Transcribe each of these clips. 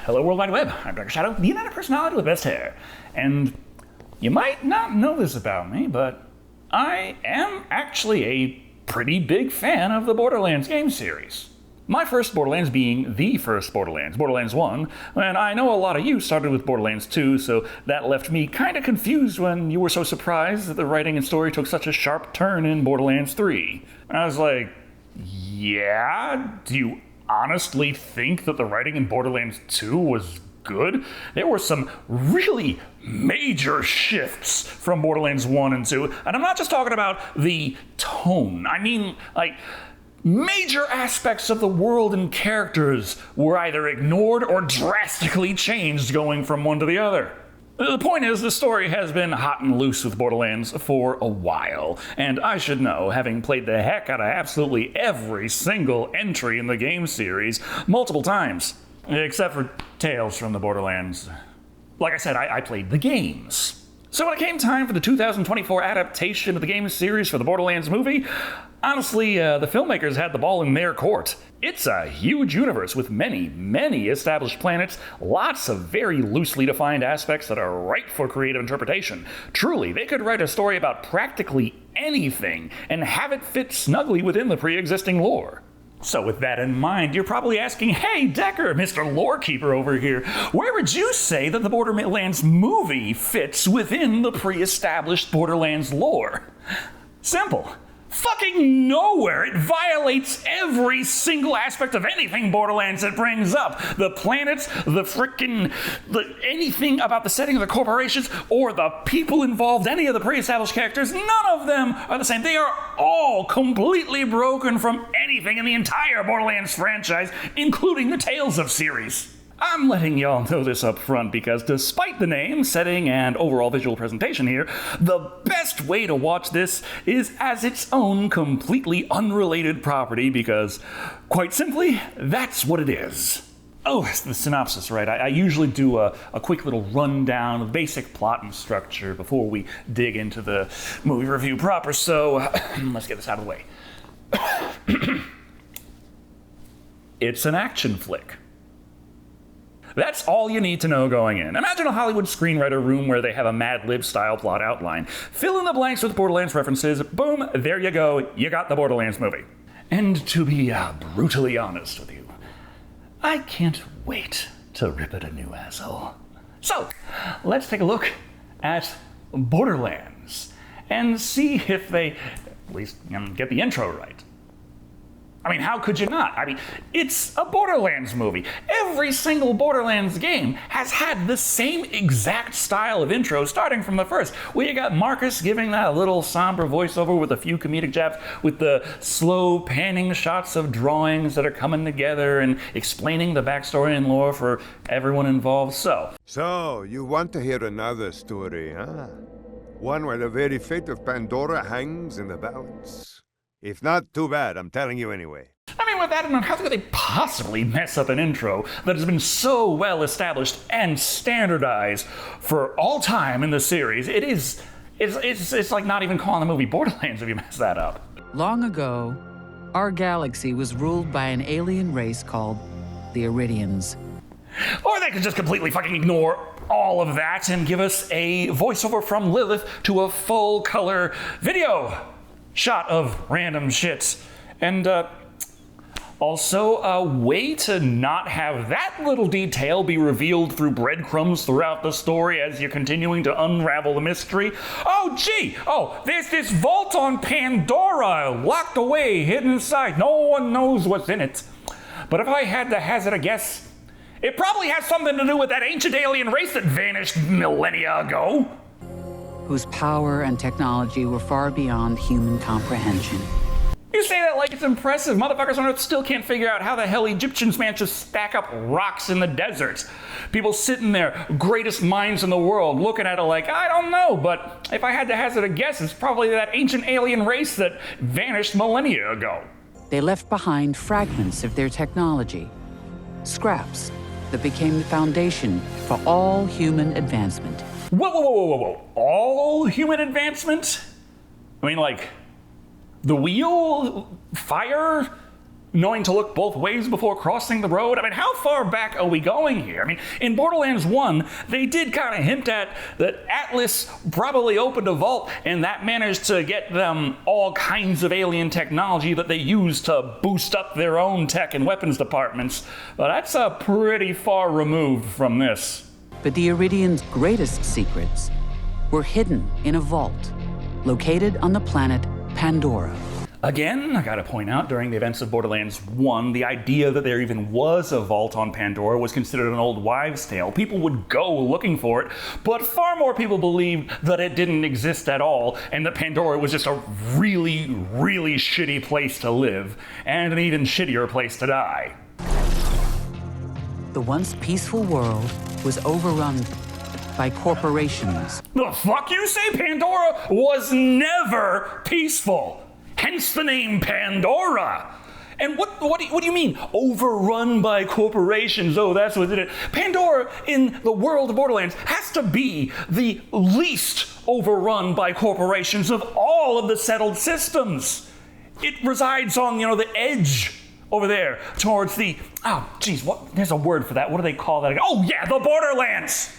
Hello World Wide Web, I'm Dr. Shado, the internet personality with best hair. And you might not know this about me, but I am actually a pretty big fan of the Borderlands game series. My first Borderlands being the first Borderlands, Borderlands 1, and I know a lot of you started with Borderlands 2, so that left me kinda confused when you were so surprised that the writing and story took such a sharp turn in Borderlands 3. I was like, yeah? Do you honestly think that the writing in Borderlands 2 was good? There were some really major shifts from Borderlands 1 and 2, and I'm not just talking about the tone. I mean, like, major aspects of the world and characters were either ignored or drastically changed going from one to the other. The point is, the story has been hot and loose with Borderlands for a while, and I should know, having played the heck out of absolutely every single entry in the game series multiple times, except for Tales from the Borderlands. Like I said, I played the games. So when it came time for the 2024 adaptation of the game series for the Borderlands movie, honestly, the filmmakers had the ball in their court. It's a huge universe with many, many established planets, lots of very loosely defined aspects that are ripe for creative interpretation. Truly, they could write a story about practically anything and have it fit snugly within the pre-existing lore. So with that in mind, you're probably asking, hey Decker, Mr. Lorekeeper over here, where would you say that the Borderlands movie fits within the pre-established Borderlands lore? Simple. Fucking nowhere! It violates every single aspect of anything Borderlands it brings up. The planets, anything about the setting of the corporations, or the people involved, any of the pre-established characters, none of them are the same. They are all completely broken from anything in the entire Borderlands franchise, including the Tales of series. I'm letting y'all know this up front because despite the name, setting, and overall visual presentation here, the best way to watch this is as its own completely unrelated property because, quite simply, that's what it is. Oh, it's the synopsis, right? I usually do a quick little rundown of basic plot and structure before we dig into the movie review proper, so let's get this out of the way. It's an action flick. That's all you need to know going in. Imagine a Hollywood screenwriter room where they have a Mad Lib style plot outline. Fill in the blanks with Borderlands references. Boom, there you go. You got the Borderlands movie. And to be brutally honest with you, I can't wait to rip it a new asshole. So, let's take a look at Borderlands and see if they at least get the intro right. I mean, how could you not? I mean, it's a Borderlands movie. Every single Borderlands game has had the same exact style of intro starting from the first, where you got Marcus giving that little somber voiceover with a few comedic jabs, with the slow panning shots of drawings that are coming together and explaining the backstory and lore for everyone involved. So, you want to hear another story, huh? One where the very fate of Pandora hangs in the balance? If not, too bad, I'm telling you anyway. I mean, with that in mind, how could they possibly mess up an intro that has been so well established and standardized for all time in the series? It's like not even calling the movie Borderlands if you mess that up. Long ago, our galaxy was ruled by an alien race called the Iridians. Or they could just completely fucking ignore all of that and give us a voiceover from Lilith to a full-color video shot of random shit. And also a way to not have that little detail be revealed through breadcrumbs throughout the story as you're continuing to unravel the mystery. Oh gee, there's this vault on Pandora, locked away, hidden inside. No one knows what's in it. But if I had to hazard a guess, it probably has something to do with that ancient alien race that vanished millennia ago. Whose power and technology were far beyond human comprehension. You say that like it's impressive. Motherfuckers on Earth still can't figure out how the hell Egyptians managed to stack up rocks in the desert. People sitting there, greatest minds in the world, looking at it like, I don't know, but if I had to hazard a guess, it's probably that ancient alien race that vanished millennia ago. They left behind fragments of their technology, scraps that became the foundation for all human advancement. Whoa. All human advancement? I mean, like, the wheel? Fire? knowing to look both ways before crossing the road. I mean, how far back are we going here? I mean, in Borderlands 1, they did kind of hint at that Atlas probably opened a vault, and that managed to get them all kinds of alien technology that they used to boost up their own tech and weapons departments. But that's pretty far removed from this. But the Iridian's greatest secrets were hidden in a vault located on the planet Pandora. Again, I gotta point out, during the events of Borderlands 1, the idea that there even was a vault on Pandora was considered an old wives' tale. People would go looking for it, but far more people believed that it didn't exist at all, and that Pandora was just a really, really shitty place to live, and an even shittier place to die. The once peaceful world was overrun by corporations. The fuck you say? Pandora was never peaceful. Hence the name Pandora. And what do you mean, overrun by corporations? Oh, that's what did it. Pandora, in the world of Borderlands, has to be the least overrun by corporations of all of the settled systems. It resides on, the edge over there towards the, there's a word for that. What do they call that again? Oh yeah, the Borderlands.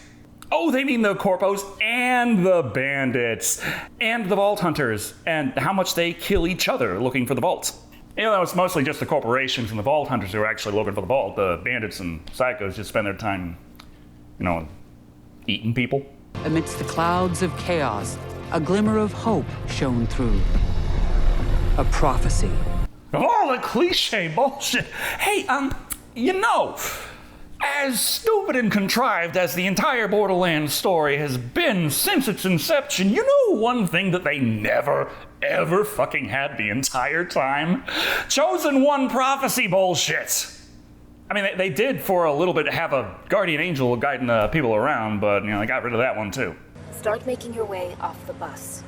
Oh, they mean the corpos and the bandits and the vault hunters and how much they kill each other looking for the vault. It's mostly just the corporations and the vault hunters who are actually looking for the vault. The bandits and psychos just spend their time, eating people. Amidst the clouds of chaos, a glimmer of hope shone through. A prophecy. Oh, the cliche bullshit. Hey, as stupid and contrived as the entire Borderlands story has been since its inception, one thing that they never, ever fucking had the entire time? Chosen One prophecy bullshit. I mean, they did for a little bit have a guardian angel guiding the people around, but, they got rid of that one too. Start making your way off the bus.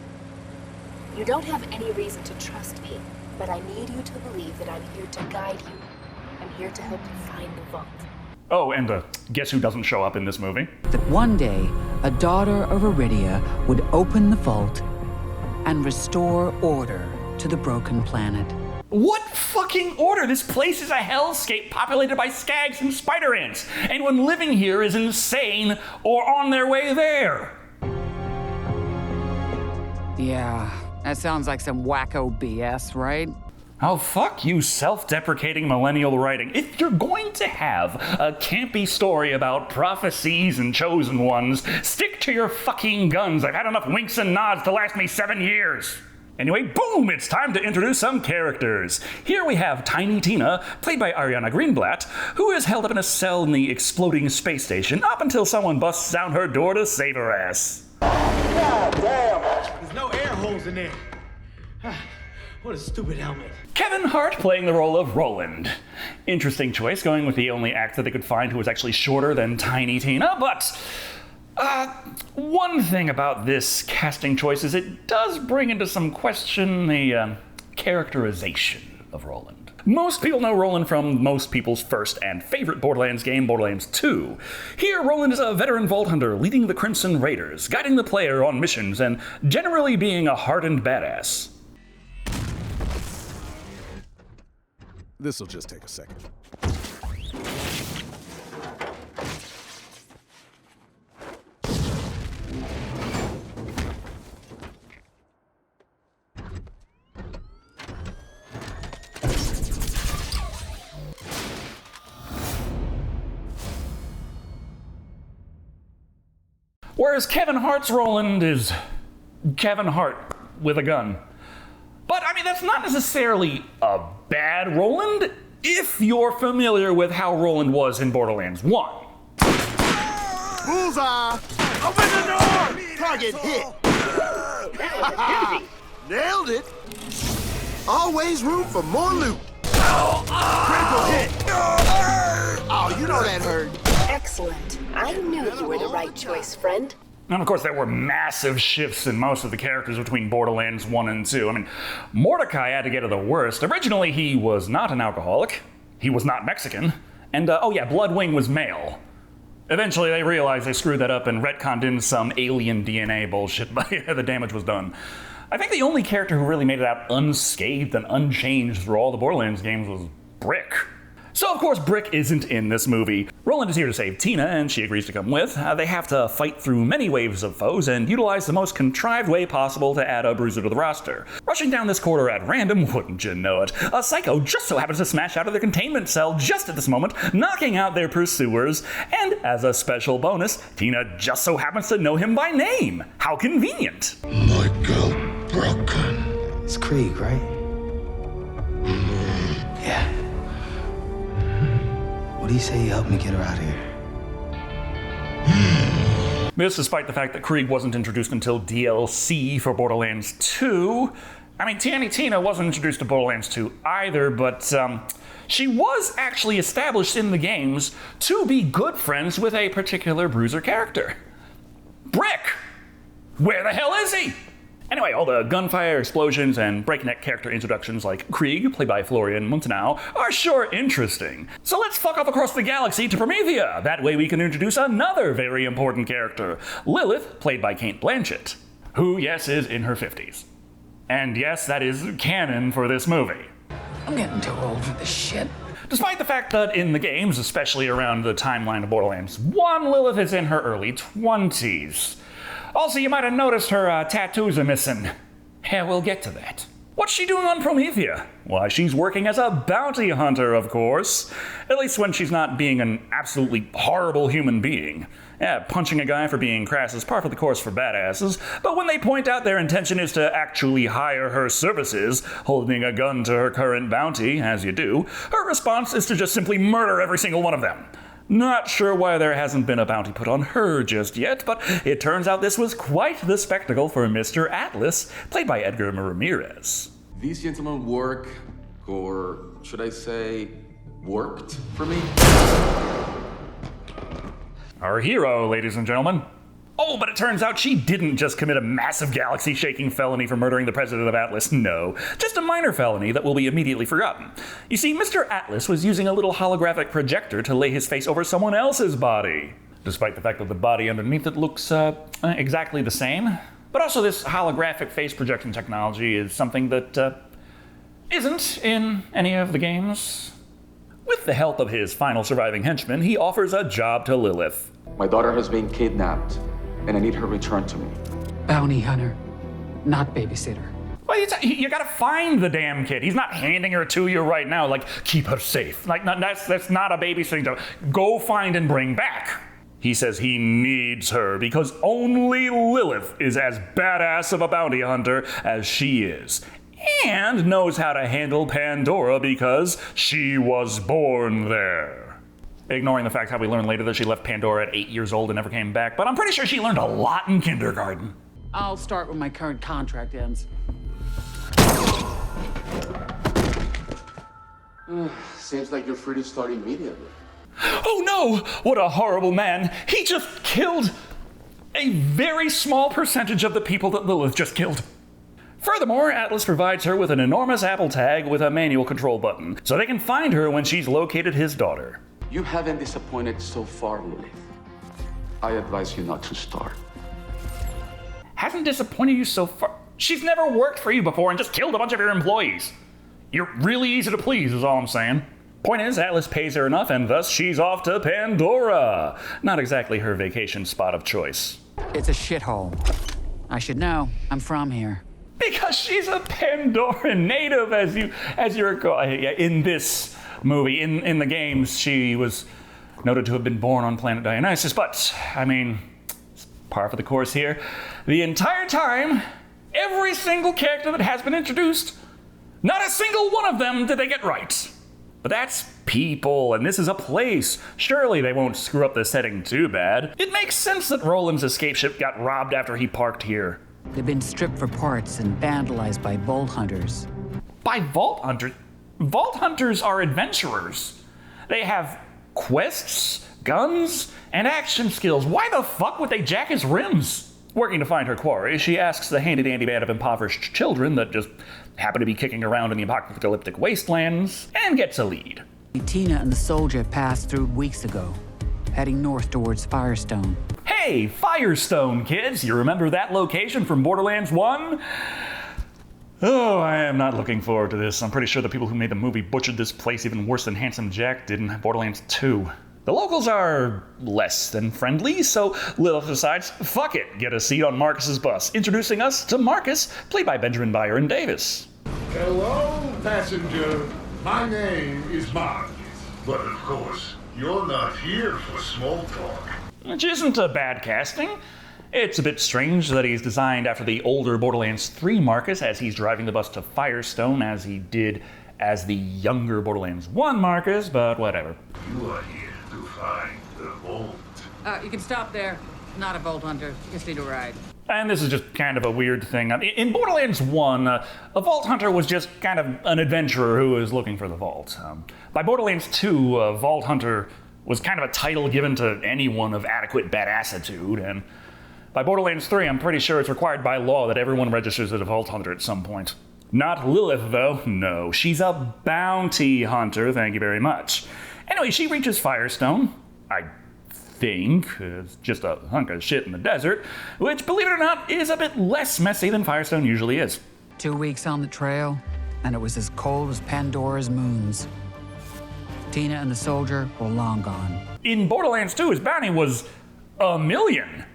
You don't have any reason to trust me, but I need you to believe that I'm here to guide you. I'm here to help you find the vault. Oh, and guess who doesn't show up in this movie? That one day, a daughter of Iridia would open the vault and restore order to the broken planet. What fucking order? This place is a hellscape populated by skags and spider ants. Anyone living here is insane or on their way there. Yeah, that sounds like some wacko BS, right? Oh, fuck you, self-deprecating millennial writing. If you're going to have a campy story about prophecies and chosen ones, stick to your fucking guns. I've had enough winks and nods to last me 7 years. Anyway, boom, it's time to introduce some characters. Here we have Tiny Tina, played by Ariana Greenblatt, who is held up in a cell in the exploding space station up until someone busts down her door to save her ass. God damn! There's no air holes in there. What a stupid helmet. Kevin Hart playing the role of Roland. Interesting choice, going with the only actor they could find who was actually shorter than Tiny Tina, but one thing about this casting choice is it does bring into some question the characterization of Roland. Most people know Roland from most people's first and favorite Borderlands game, Borderlands 2. Here, Roland is a veteran vault hunter leading the Crimson Raiders, guiding the player on missions, and generally being a hardened badass. This'll just take a second. Whereas Kevin Hart's Roland is Kevin Hart with a gun. But, that's not necessarily a bad Roland if you're familiar with how Roland was in Borderlands 1. Bullseye! Open the door! Target hit! Nailed it! Always room for more loot! Critical hit! Oh, you know that hurt. Excellent. I knew you were the right choice, friend. And of course, there were massive shifts in most of the characters between Borderlands 1 and 2. Mordecai had to get to the worst. Originally, he was not an alcoholic. He was not Mexican. And, Bloodwing was male. Eventually, they realized they screwed that up and retconned in some alien DNA bullshit, but the damage was done. I think the only character who really made it out unscathed and unchanged through all the Borderlands games was Brick. So of course Brick isn't in this movie. Roland is here to save Tina, and she agrees to come with. They have to fight through many waves of foes and utilize the most contrived way possible to add a bruiser to the roster. Rushing down this corridor at random, wouldn't you know it, a psycho just so happens to smash out of their containment cell just at this moment, knocking out their pursuers, and as a special bonus, Tina just so happens to know him by name. How convenient. Michael Broken. It's Krieg, right? Yeah. What do you say you help me get her out of here? This despite the fact that Krieg wasn't introduced until DLC for Borderlands 2. I mean, Tina wasn't introduced to Borderlands 2 either, but she was actually established in the games to be good friends with a particular bruiser character. Brick! Where the hell is he? Anyway, all the gunfire, explosions, and breakneck character introductions like Krieg, played by Florian Muntenau, are sure interesting. So let's fuck off across the galaxy to Promethea. That way we can introduce another very important character, Lilith, played by Cate Blanchett, who, yes, is in her 50s. And yes, that is canon for this movie. I'm getting too old for this shit. Despite the fact that in the games, especially around the timeline of Borderlands 1, Lilith is in her early 20s. Also, you might have noticed her tattoos are missing. Yeah, we'll get to that. What's she doing on Promethea? Why, she's working as a bounty hunter, of course. At least when she's not being an absolutely horrible human being. Yeah, punching a guy for being crass is par for the course for badasses, but when they point out their intention is to actually hire her services, holding a gun to her current bounty, as you do, her response is to just simply murder every single one of them. Not sure why there hasn't been a bounty put on her just yet, but it turns out this was quite the spectacle for Mr. Atlas, played by Edgar Ramirez. These gentlemen work, or should I say, worked for me? Our hero, ladies and gentlemen. Oh, but it turns out she didn't just commit a massive galaxy-shaking felony for murdering the president of Atlas, no. Just a minor felony that will be immediately forgotten. You see, Mr. Atlas was using a little holographic projector to lay his face over someone else's body. Despite the fact that the body underneath it looks exactly the same. But also this holographic face projection technology is something that isn't in any of the games. With the help of his final surviving henchman, he offers a job to Lilith. My daughter has been kidnapped, and I need her returned to me. Bounty hunter, not babysitter. Well, you gotta find the damn kid. He's not handing her to you right now, like, keep her safe. Like, that's not a babysitting job. Go find and bring back. He says he needs her because only Lilith is as badass of a bounty hunter as she is. And knows how to handle Pandora because she was born there. Ignoring the fact how we learn later that she left Pandora at 8 years old and never came back, but I'm pretty sure she learned a lot in kindergarten. I'll start when my current contract ends. Seems like you're free to start immediately. Oh no! What a horrible man! He just killed a very small percentage of the people that Lilith just killed. Furthermore, Atlas provides her with an enormous Apple tag with a manual control button, so they can find her when she's located his daughter. You haven't disappointed so far, Lilith. I advise you not to start. Hasn't disappointed you so far? She's never worked for you before and just killed a bunch of your employees. You're really easy to please, is all I'm saying. Point is, Atlas pays her enough, and thus she's off to Pandora. Not exactly her vacation spot of choice. It's a shithole. I should know. I'm from here. Because she's a Pandoran native, as you recall. In this movie, in the games, she was noted to have been born on planet Dionysus. But, I mean, it's par for the course here. The entire time, every single character that has been introduced, not a single one of them did they get right. But that's people, and this is a place. Surely they won't screw up the setting too bad. It makes sense that Roland's escape ship got robbed after he parked here. They've been stripped for parts and vandalized by vault hunters. By vault hunters? Vault hunters are adventurers. They have quests, guns, and action skills. Why the fuck would they jack his rims? Working to find her quarry, she asks the handy-dandy band of impoverished children that just happen to be kicking around in the apocalyptic wastelands, and gets a lead. Tina and the soldier passed through weeks ago, heading north towards Firestone. Hey, Firestone, kids! You remember that location from Borderlands 1? Oh, I am not looking forward to this. I'm pretty sure the people who made the movie butchered this place even worse than Handsome Jack did in Borderlands 2. The locals are less than friendly, so Lilith decides, fuck it, get a seat on Marcus's bus, introducing us to Marcus, played by Benjamin Byron Davis. Hello, passenger. My name is Marcus. But of course, you're not here for small talk. Which isn't a bad casting. It's a bit strange that he's designed after the older Borderlands 3 Marcus, as he's driving the bus to Firestone as he did as the younger Borderlands 1 Marcus, but whatever. You are here to find the vault. You can stop there. Not a Vault Hunter. You just need a ride. And this is just kind of a weird thing. In Borderlands 1, a Vault Hunter was just kind of an adventurer who was looking for the vault. By Borderlands 2, a Vault Hunter was kind of a title given to anyone of adequate badassitude, and by Borderlands 3, I'm pretty sure it's required by law that everyone registers as a Vault Hunter at some point. Not Lilith, though. No, she's a bounty hunter, thank you very much. Anyway, she reaches Firestone, I think. It's just a hunk of shit in the desert, which, believe it or not, is a bit less messy than Firestone usually is. 2 weeks on the trail, and it was as cold as Pandora's moons. Tina and the soldier were long gone. In Borderlands 2, his bounty was $1 million.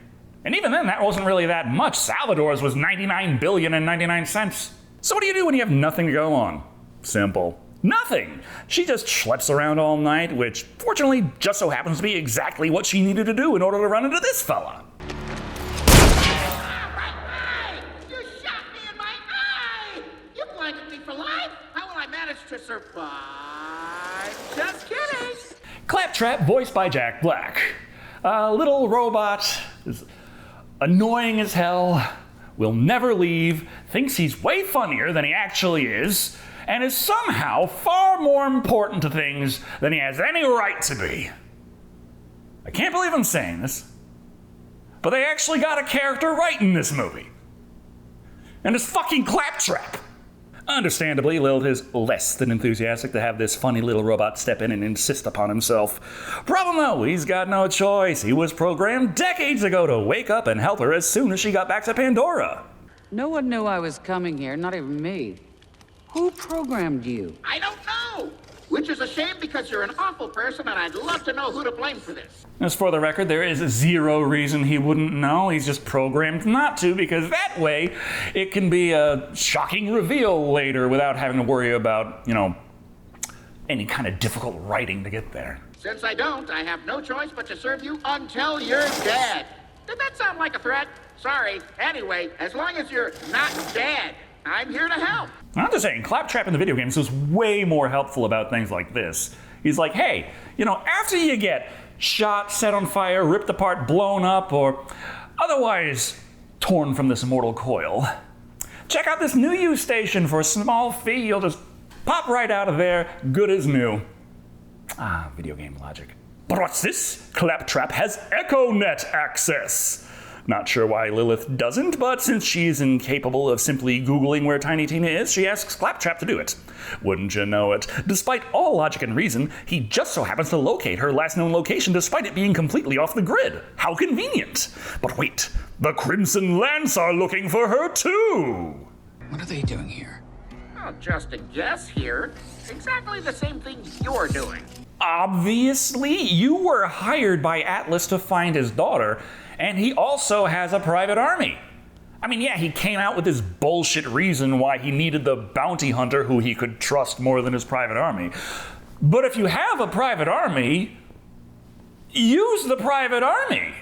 And even then, that wasn't really that much. Salvador's was $99,099,000. So what do you do when you have nothing to go on? Simple. Nothing! She just schleps around all night, which fortunately just so happens to be exactly what she needed to do in order to run into this fella. You shot me in my eye! You blinded me for life! How will I manage to survive? Just kidding! Claptrap, voiced by Jack Black. A little robot, is annoying as hell, will never leave, thinks he's way funnier than he actually is, and is somehow far more important to things than he has any right to be. I can't believe I'm saying this, but they actually got a character right in this movie. And it's fucking Claptrap. Understandably, Lilith is less than enthusiastic to have this funny little robot step in and insist upon himself. Problem though, he's got no choice. He was programmed decades ago to wake up and help her as soon as she got back to Pandora. No one knew I was coming here, not even me. Who programmed you? I don't know! Which is a shame because you're an awful person and I'd love to know who to blame for this. As for the record, there is zero reason he wouldn't know. He's just programmed not to, because that way it can be a shocking reveal later without having to worry about, any kind of difficult writing to get there. Since I don't, I have no choice but to serve you until you're dead. Did that sound like a threat? Sorry. Anyway, as long as you're not dead, I'm here to help. I'm just saying, Claptrap in the video games was way more helpful about things like this. He's like, hey, after you get shot, set on fire, ripped apart, blown up, or otherwise torn from this immortal coil, check out this new use station for a small fee. You'll just pop right out of there, good as new. Ah, video game logic. But what's this? Claptrap has EchoNet access. Not sure why Lilith doesn't, but since she's incapable of simply Googling where Tiny Tina is, she asks Claptrap to do it. Wouldn't you know it? Despite all logic and reason, he just so happens to locate her last known location despite it being completely off the grid. How convenient! But wait, the Crimson Lance are looking for her too! What are they doing here? Oh, just a guess here. Exactly the same thing you're doing. Obviously, you were hired by Atlas to find his daughter, and he also has a private army. I mean, yeah, he came out with this bullshit reason why he needed the bounty hunter who he could trust more than his private army. But if you have a private army, use the private army.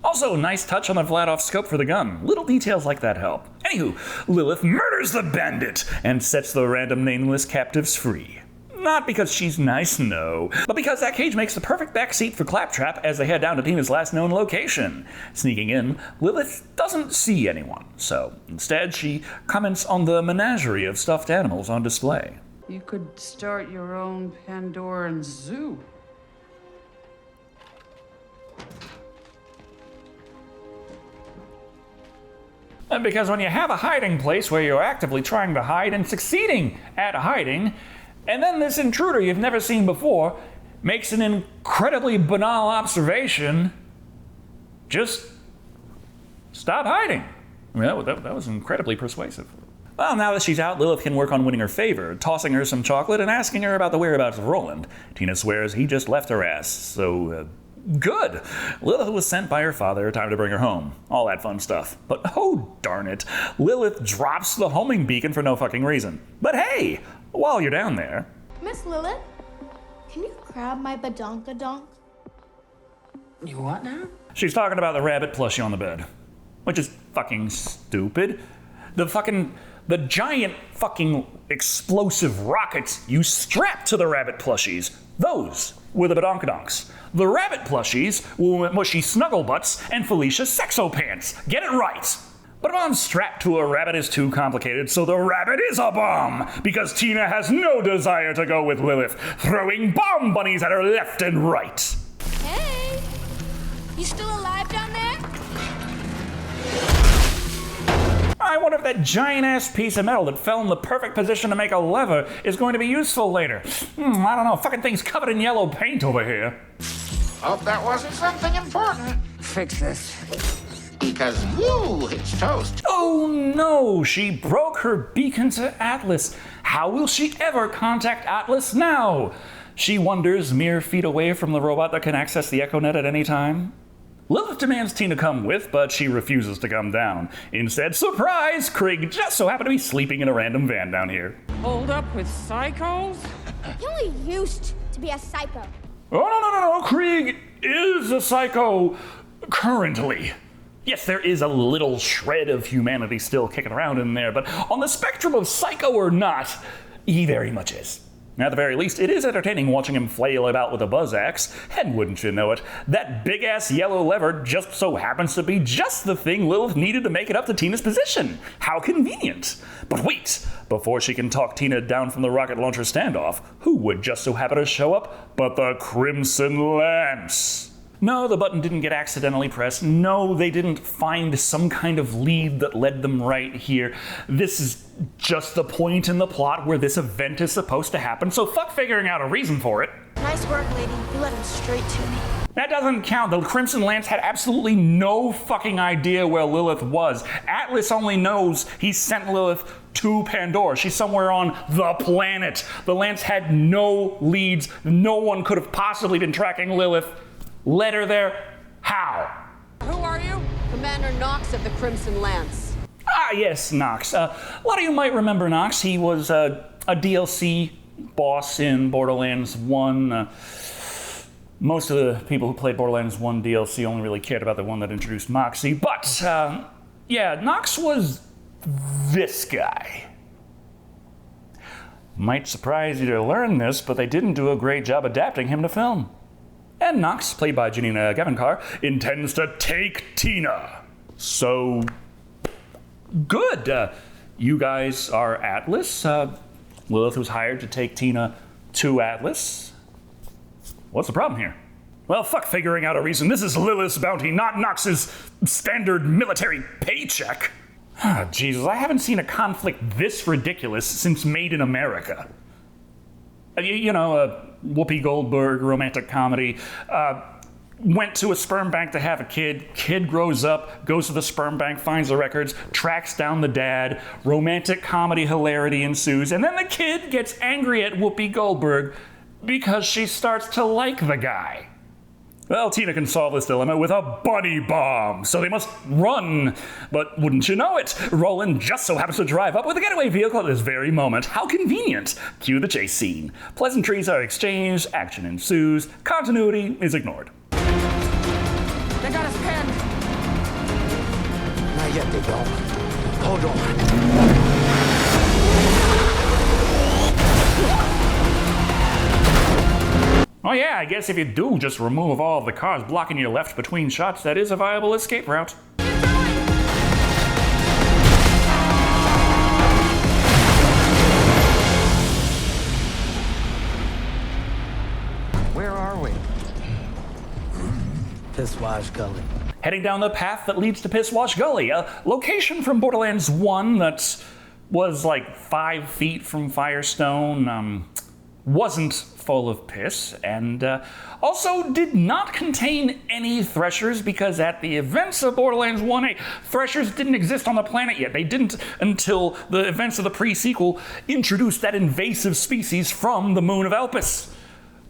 Also, nice touch on the Vladoff scope for the gun. Little details like that help. Anywho, Lilith murders the bandit and sets the random nameless captives free. Not because she's nice, no, but because that cage makes the perfect backseat for Claptrap as they head down to Tina's last known location. Sneaking in, Lilith doesn't see anyone, so instead she comments on the menagerie of stuffed animals on display. You could start your own Pandoran zoo. And because when you have a hiding place where you're actively trying to hide and succeeding at hiding, and then this intruder you've never seen before makes an incredibly banal observation, just stop hiding. I mean, that was incredibly persuasive. Well, now that she's out, Lilith can work on winning her favor, tossing her some chocolate and asking her about the whereabouts of Roland. Tina swears he just left her ass, so, good. Lilith was sent by her father, time to bring her home. All that fun stuff. But oh darn it, Lilith drops the homing beacon for no fucking reason. But hey, while you're down there... Miss Lilith, can you grab my badonkadonk? You what now? She's talking about the rabbit plushie on the bed. Which is fucking stupid. The giant fucking explosive rockets you strap to the rabbit plushies, those were the badonkadonks. The rabbit plushies were mushy snuggle butts and Felicia sexo pants. Get it right. But a bomb strapped to a rabbit is too complicated, so the rabbit is a bomb, because Tina has no desire to go with Lilith, throwing bomb bunnies at her left and right. Hey, you still alive down there? I wonder if that giant-ass piece of metal that fell in the perfect position to make a lever is going to be useful later. I don't know, fucking thing's covered in yellow paint over here. Hope that wasn't something important. Fix this. Because it's toast. Oh no, she broke her beacon to Atlas. How will she ever contact Atlas now? She wonders, mere feet away from the robot that can access the EchoNet at any time. Lilith demands Tina come with, but she refuses to come down. Instead, surprise, Krieg just so happened to be sleeping in a random van down here. Hold up with psychos? He only used to be a psycho. Oh, no, Krieg is a psycho currently. Yes, there is a little shred of humanity still kicking around in there, but on the spectrum of psycho or not, he very much is. At the very least, it is entertaining watching him flail about with a buzz axe, and wouldn't you know it, that big-ass yellow lever just so happens to be just the thing Lilith needed to make it up to Tina's position. How convenient. But wait, before she can talk Tina down from the rocket launcher standoff, who would just so happen to show up but the Crimson Lance? No, the button didn't get accidentally pressed. No, they didn't find some kind of lead that led them right here. This is just the point in the plot where this event is supposed to happen, so fuck figuring out a reason for it. Nice work, lady. You led him straight to me. That doesn't count. The Crimson Lance had absolutely no fucking idea where Lilith was. Atlas only knows he sent Lilith to Pandora. She's somewhere on the planet. The Lance had no leads. No one could have possibly been tracking Lilith. Led her there? How? Who are you? Commander Knox of the Crimson Lance. Ah, yes, Knox. A lot of you might remember Knox. He was a DLC boss in Borderlands 1. Most of the people who played Borderlands 1 DLC only really cared about the one that introduced Moxy. But, yeah, Knox was this guy. Might surprise you to learn this, but they didn't do a great job adapting him to film. And Knox, played by Janina Gavankar, intends to take Tina. So, good. You guys are Atlas. Lilith was hired to take Tina to Atlas. What's the problem here? Well, fuck figuring out a reason. This is Lilith's bounty, not Knox's standard military paycheck. Ah, Jesus, I haven't seen a conflict this ridiculous since Made in America. You know, a Whoopi Goldberg romantic comedy. Went to a sperm bank to have a kid. Kid grows up, goes to the sperm bank, finds the records, tracks down the dad. Romantic comedy hilarity ensues, and then the kid gets angry at Whoopi Goldberg because she starts to like the guy. Well, Tina can solve this dilemma with a bunny bomb, so they must run. But wouldn't you know it, Roland just so happens to drive up with a getaway vehicle at this very moment. How convenient. Cue the chase scene. Pleasantries are exchanged, action ensues, continuity is ignored. They got us pinned. Not yet, they don't. Hold on. Oh yeah, I guess if you do just remove all of the cars blocking your left between shots, that is a viable escape route. Where are we? Pisswash Gully. Heading down the path that leads to Pisswash Gully, a location from Borderlands 1 that was like 5 feet from Firestone, wasn't full of piss, and also did not contain any threshers because at the events of Borderlands 1A, threshers didn't exist on the planet yet. They didn't until the events of the pre-sequel introduced that invasive species from the moon of Elpis.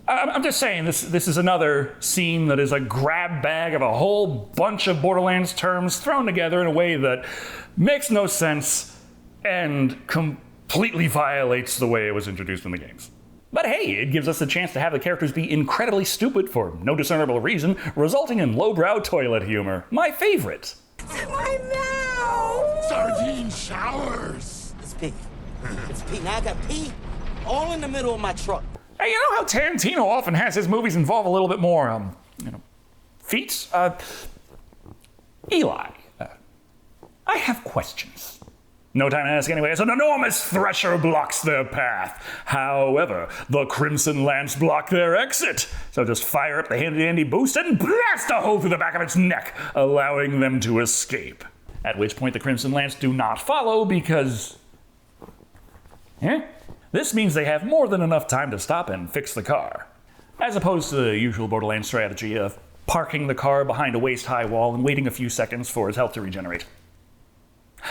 I'm just saying, this is another scene that is a grab bag of a whole bunch of Borderlands terms thrown together in a way that makes no sense and completely violates the way it was introduced in the games. But hey, it gives us a chance to have the characters be incredibly stupid for no discernible reason, resulting in lowbrow toilet humor. My favorite. My mouth! Sardine showers! It's pee. It's pee. Now I got pee all in the middle of my truck. Hey, you know how Tarantino often has his movies involve a little bit more, feats? Eli, I have questions. No time to ask anyway, as an enormous thresher blocks their path. However, the Crimson Lance block their exit. So just fire up the handy-dandy boost and blast a hole through the back of its neck, allowing them to escape. At which point the Crimson Lance do not follow because... This means they have more than enough time to stop and fix the car. As opposed to the usual Borderlands strategy of parking the car behind a waist-high wall and waiting a few seconds for its health to regenerate.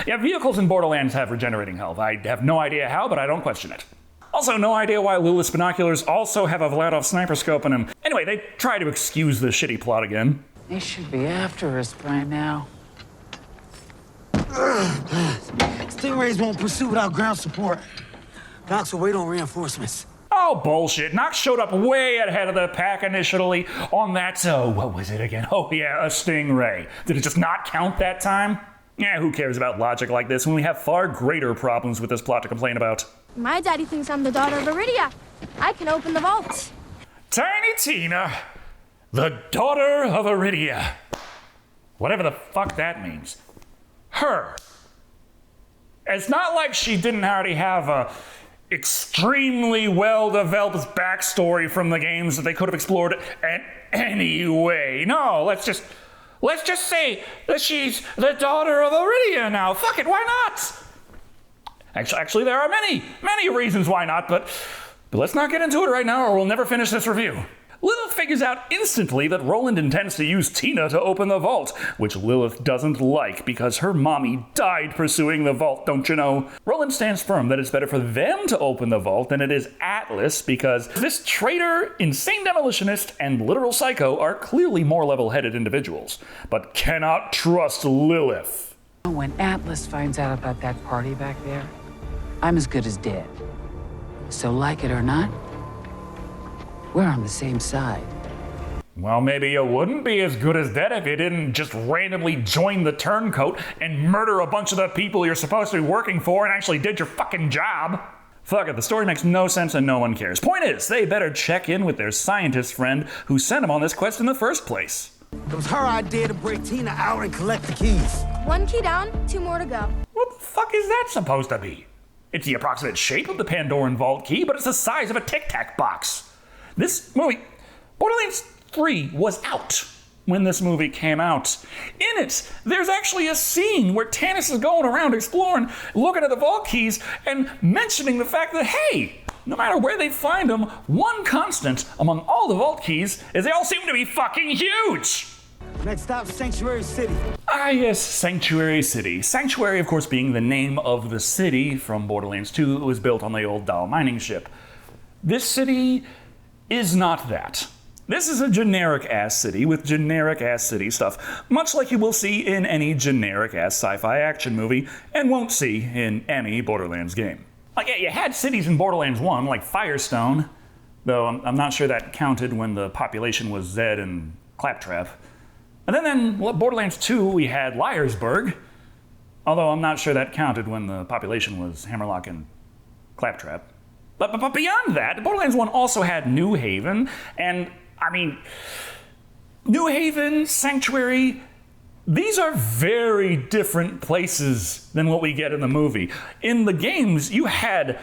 Yeah, vehicles in Borderlands have regenerating health. I have no idea how, but I don't question it. Also, no idea why Lilith's binoculars also have a Vladov sniper scope in them. Anyway, they try to excuse the shitty plot again. They should be after us by now. Stingrays won't pursue without ground support. Nox will wait on reinforcements. Oh, bullshit. Nox showed up way ahead of the pack initially on that, what was it again? Oh, yeah, a Stingray. Did it just not count that time? Yeah, who cares about logic like this when we have far greater problems with this plot to complain about? My daddy thinks I'm the daughter of Iridia. I can open the vault. Tiny Tina, the daughter of Iridia. Whatever the fuck that means. Her. It's not like she didn't already have a extremely well-developed backstory from the games that they could have explored in any way. No, let's just say that she's the daughter of Iridia now. Fuck it, why not? Actually, there are many reasons why not, but let's not get into it right now or we'll never finish this review. Lilith figures out instantly that Roland intends to use Tina to open the vault, which Lilith doesn't like because her mommy died pursuing the vault, don't you know? Roland stands firm that it's better for them to open the vault than it is Atlas because this traitor, insane demolitionist, and literal psycho are clearly more level-headed individuals, but cannot trust Lilith. When Atlas finds out about that party back there, I'm as good as dead. So like it or not, we're on the same side. Well, maybe you wouldn't be as good as dead if you didn't just randomly join the turncoat and murder a bunch of the people you're supposed to be working for and actually did your fucking job. Fuck it, the story makes no sense and no one cares. Point is, they better check in with their scientist friend who sent them on this quest in the first place. It was her idea to break Tina out and collect the keys. 1 key down, 2 more to go. What the fuck is that supposed to be? It's the approximate shape of the Pandoran vault key, but it's the size of a Tic Tac box. This movie, Borderlands 3, was out when this movie came out. In it, there's actually a scene where Tannis is going around exploring, looking at the vault keys, and mentioning the fact that, hey, no matter where they find them, one constant among all the vault keys is they all seem to be fucking huge. Next stop, Sanctuary City. Ah, yes, Sanctuary City. Sanctuary, of course, being the name of the city from Borderlands 2 that was built on the old Dahl mining ship. This city is not that. This is a generic-ass city with generic-ass city stuff, much like you will see in any generic-ass sci-fi action movie and won't see in any Borderlands game. Like, yeah, you had cities in Borderlands 1, like Firestone, though I'm not sure that counted when the population was Zed and Claptrap. And then in Borderlands 2, we had Liarsburg, although I'm not sure that counted when the population was Hammerlock and Claptrap. But beyond that, Borderlands 1 also had New Haven, and, New Haven, Sanctuary, these are very different places than what we get in the movie. In the games, you had,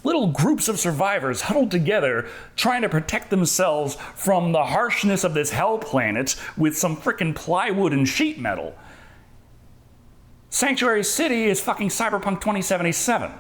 little groups of survivors huddled together trying to protect themselves from the harshness of this hell planet with some frickin' plywood and sheet metal. Sanctuary City is fucking Cyberpunk 2077.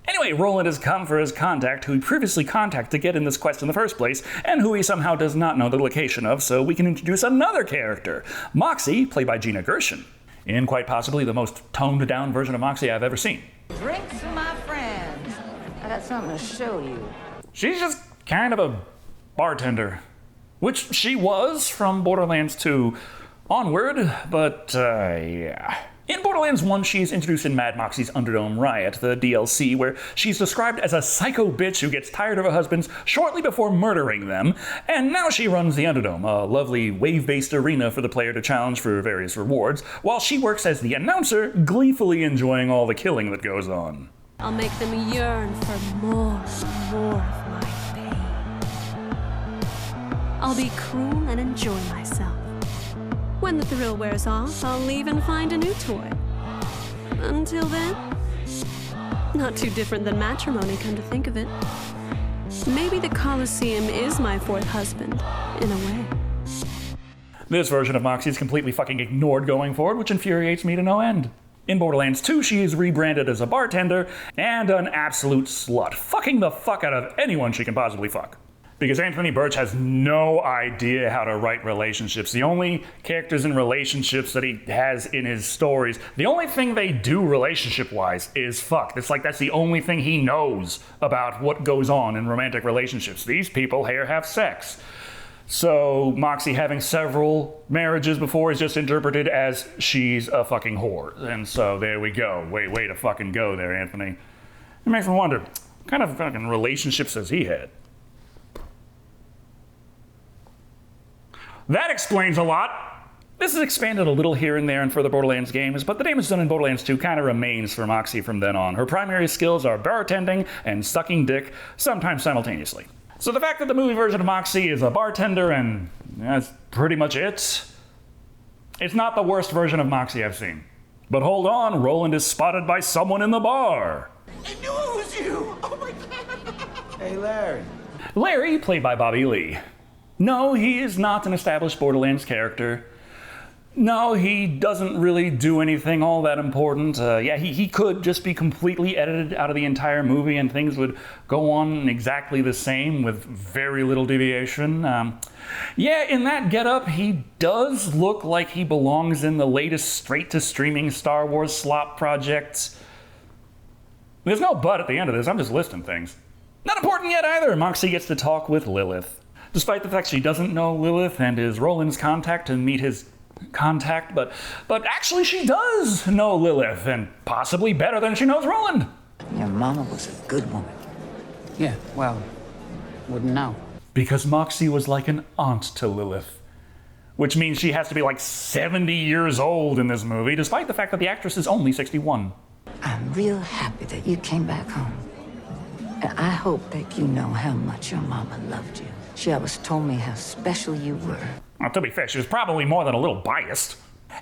Anyway, Roland has come for his contact, who he previously contacted to get in this quest in the first place, and who he somehow does not know the location of, so we can introduce another character, Moxy, played by Gina Gershon, in quite possibly the most toned-down version of Moxy I've ever seen. Drinks for my friends. I got something to show you. She's just kind of a bartender, which she was from Borderlands 2 onward, but yeah. In Borderlands 1, she's introduced in Mad Moxy's Underdome Riot, the DLC, where she's described as a psycho bitch who gets tired of her husbands shortly before murdering them, and now she runs the Underdome, a lovely wave-based arena for the player to challenge for various rewards, while she works as the announcer, gleefully enjoying all the killing that goes on. I'll make them yearn for more and more of my pain. I'll be cruel and enjoy myself. When the thrill wears off, I'll leave and find a new toy. Until then, not too different than matrimony, come to think of it. Maybe the Colosseum is my fourth husband, in a way. This version of Moxy is completely fucking ignored going forward, which infuriates me to no end. In Borderlands 2, she is rebranded as a bartender and an absolute slut, fucking the fuck out of anyone she can possibly fuck. Because Anthony Birch has no idea how to write relationships. The only characters in relationships that he has in his stories, the only thing they do relationship-wise is fuck. It's like that's the only thing he knows about what goes on in romantic relationships. These people here have sex. So Moxy having several marriages before is just interpreted as she's a fucking whore. And so there we go. Way to fucking go there, Anthony. It makes me wonder, what kind of fucking relationships has he had? That explains a lot. This is expanded a little here and there in further Borderlands games, but the damage done in Borderlands 2 kind of remains for Moxy from then on. Her primary skills are bartending and sucking dick, sometimes simultaneously. So the fact that the movie version of Moxy is a bartender and that's pretty much it, it's not the worst version of Moxy I've seen. But hold on, Roland is spotted by someone in the bar. I knew it was you! Oh my god! Hey, Larry. Larry, played by Bobby Lee. No, he is not an established Borderlands character. No, he doesn't really do anything all that important. Yeah, he could just be completely edited out of the entire movie and things would go on exactly the same with very little deviation. Yeah, in that getup, he does look like he belongs in the latest straight-to-streaming Star Wars slop project. There's no but at the end of this, I'm just listing things. Not important yet either, Moxy gets to talk with Lilith. Despite the fact she doesn't know Lilith and is Roland's contact to meet his contact, but actually she does know Lilith, and possibly better than she knows Roland. Your mama was a good woman. Yeah, well, wouldn't know. Because Moxy was like an aunt to Lilith. Which means she has to be like 70 years old in this movie, despite the fact that the actress is only 61. I'm real happy that you came back home. And I hope that you know how much your mama loved you. She always told me how special you were. Well, to be fair, she was probably more than a little biased.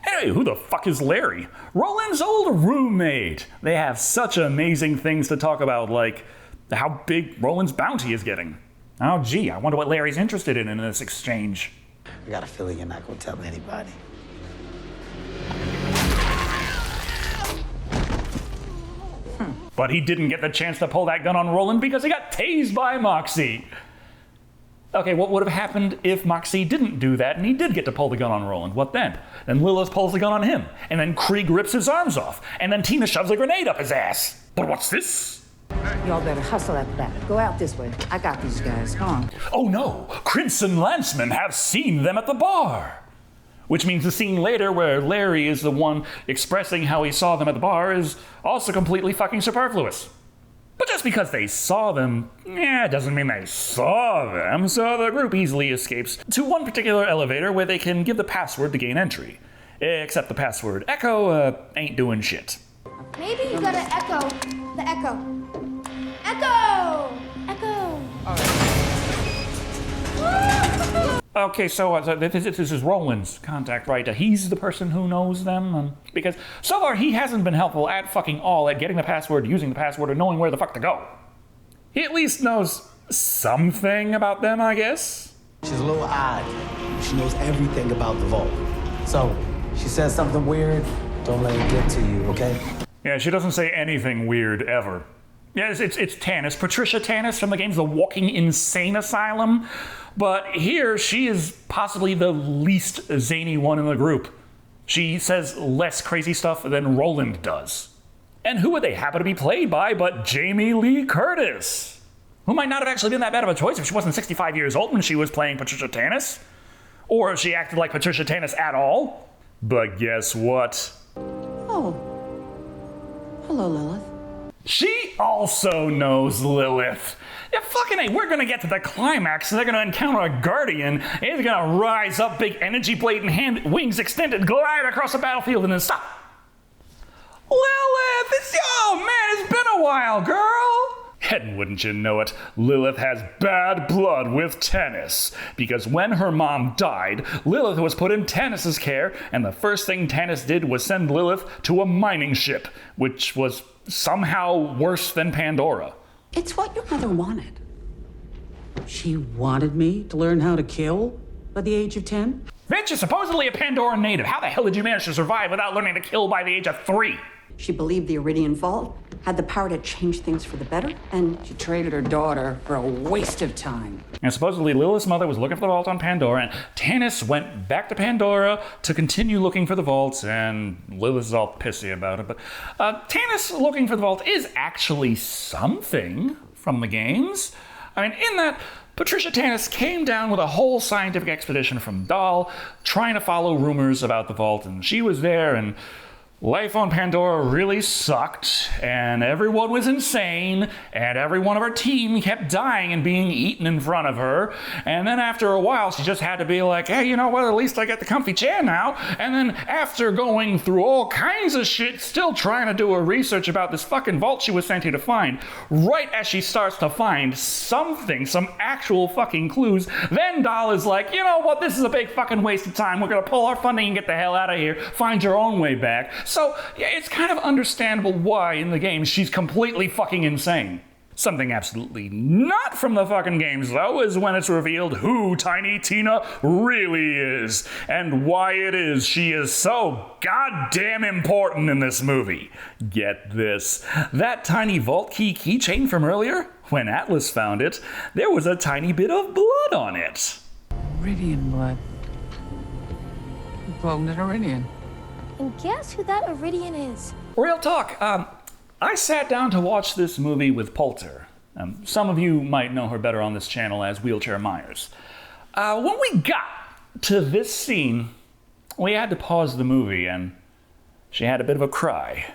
Anyway, who the fuck is Larry? Roland's old roommate. They have such amazing things to talk about, like how big Roland's bounty is getting. Oh gee, I wonder what Larry's interested in this exchange. I got a feeling you're not gonna tell anybody. But he didn't get the chance to pull that gun on Roland because he got tased by Moxy. Okay, what would have happened if Moxy didn't do that and he did get to pull the gun on Roland? What then? Then Lilith pulls the gun on him, and then Krieg rips his arms off, and then Tina shoves a grenade up his ass. But what's this? Y'all better hustle after that. Go out this way. I got these guys. Come on. Oh no, Crimson Lancemen have seen them at the bar. Which means the scene later where Larry is the one expressing how he saw them at the bar is also completely fucking superfluous. But just because they saw them, doesn't mean they saw them, so the group easily escapes to one particular elevator where they can give the password to gain entry. Except the password Echo ain't doing shit. Maybe you gotta echo the echo. Echo! Echo! Okay, so this is Roland's contact, right? He's the person who knows them, because so far he hasn't been helpful at fucking all at getting the password, using the password, or knowing where the fuck to go. He at least knows something about them, I guess? She's a little odd. She knows everything about the vault. So, she says something weird, don't let it get to you, okay? Yeah, she doesn't say anything weird, ever. Yes, it's Tannis, Patricia Tannis from the games The Walking Insane Asylum. But here, she is possibly the least zany one in the group. She says less crazy stuff than Roland does. And who would they happen to be played by but Jamie Lee Curtis? Who might not have actually been that bad of a choice if she wasn't 65 years old when she was playing Patricia Tannis. Or if she acted like Patricia Tannis at all. But guess what? Oh. Hello, Lilith. She also knows Lilith. Yeah, fucking A, we're gonna get to the climax and they're gonna encounter a guardian. He's gonna rise up, big energy blade in hand, wings extended, glide across the battlefield, and then stop. Lilith! Oh man, it's been a while, girl! And wouldn't you know it, Lilith has bad blood with Tannis. Because when her mom died, Lilith was put in Tannis's care, and the first thing Tannis did was send Lilith to a mining ship, which was somehow worse than Pandora. It's what your mother wanted. She wanted me to learn how to kill by the age of 10? Vince, you're supposedly a Pandoran native. How the hell did you manage to survive without learning to kill by the age of 3? She believed the Iridian Vault had the power to change things for the better, and She traded her daughter for a waste of time. And supposedly Lilith's mother was looking for the vault on Pandora, and Tannis went back to Pandora to continue looking for the vault, and Lilith's all pissy about it. But Tannis looking for the vault is actually something from the games. I mean, in that, Patricia Tannis came down with a whole scientific expedition from Dahl, trying to follow rumors about the vault, and she was there, and life on Pandora really sucked, and everyone was insane, and every one of her team kept dying and being eaten in front of her. And then after a while, she just had to be like, hey, you know what, at least I get the comfy chair now. And then after going through all kinds of shit, still trying to do a research about this fucking vault she was sent here to find, right as she starts to find something, some actual fucking clues, then Dahl is like, you know what, this is a big fucking waste of time. We're gonna pull our funding and get the hell out of here. Find your own way back. So, yeah, it's kind of understandable why in the game she's completely fucking insane. Something absolutely not from the fucking games, though, is when it's revealed who Tiny Tina really is, and why it is she is so goddamn important in this movie. Get this. That tiny vault key keychain from earlier, when Atlas found it, there was a tiny bit of blood on it. Iridian blood. You cloned an Iridian. And guess who that Iridian is? Real talk, I sat down to watch this movie with Poulter. Some of you might know her better on this channel as Wheelchair Myers. When we got to this scene, we had to pause the movie and she had a bit of a cry.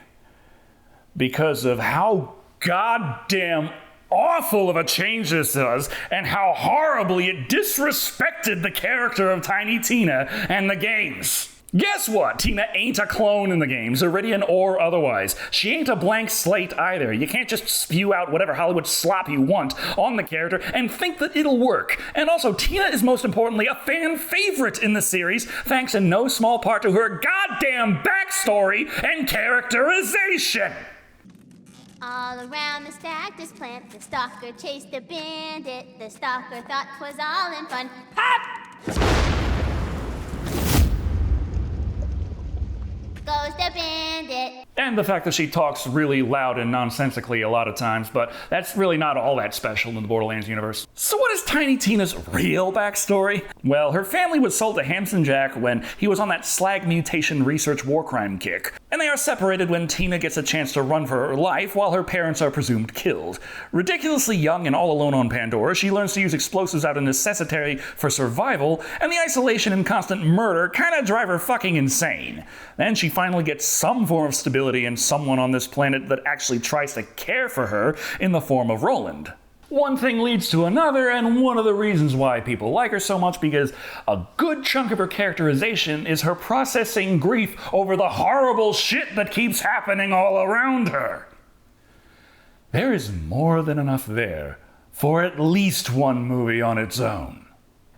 Because of how goddamn awful of a change this was, and how horribly it disrespected the character of Tiny Tina and the games. Guess what? Tina ain't a clone in the games, Iridian or otherwise. She ain't a blank slate either. You can't just spew out whatever Hollywood slop you want on the character and think that it'll work. And also, Tina is most importantly a fan favorite in the series, thanks in no small part to her goddamn backstory and characterization. All around the stactus plant, the stalker chased the bandit. The stalker thought 'twas all in fun. Goes the bandit. And the fact that she talks really loud and nonsensically a lot of times, but that's really not all that special in the Borderlands universe. So what is Tiny Tina's real backstory? Well, her family was sold to Hamson Jack when he was on that slag mutation research war crime kick. And they are separated when Tina gets a chance to run for her life while her parents are presumed killed. Ridiculously young and all alone on Pandora, she learns to use explosives out of necessity for survival, and the isolation and constant murder kinda drive her fucking insane. Then she finally gets some form of stability and someone on this planet that actually tries to care for her in the form of Roland. One thing leads to another, and one of the reasons why people like her so much because a good chunk of her characterization is her processing grief over the horrible shit that keeps happening all around her. There is more than enough there for at least one movie on its own.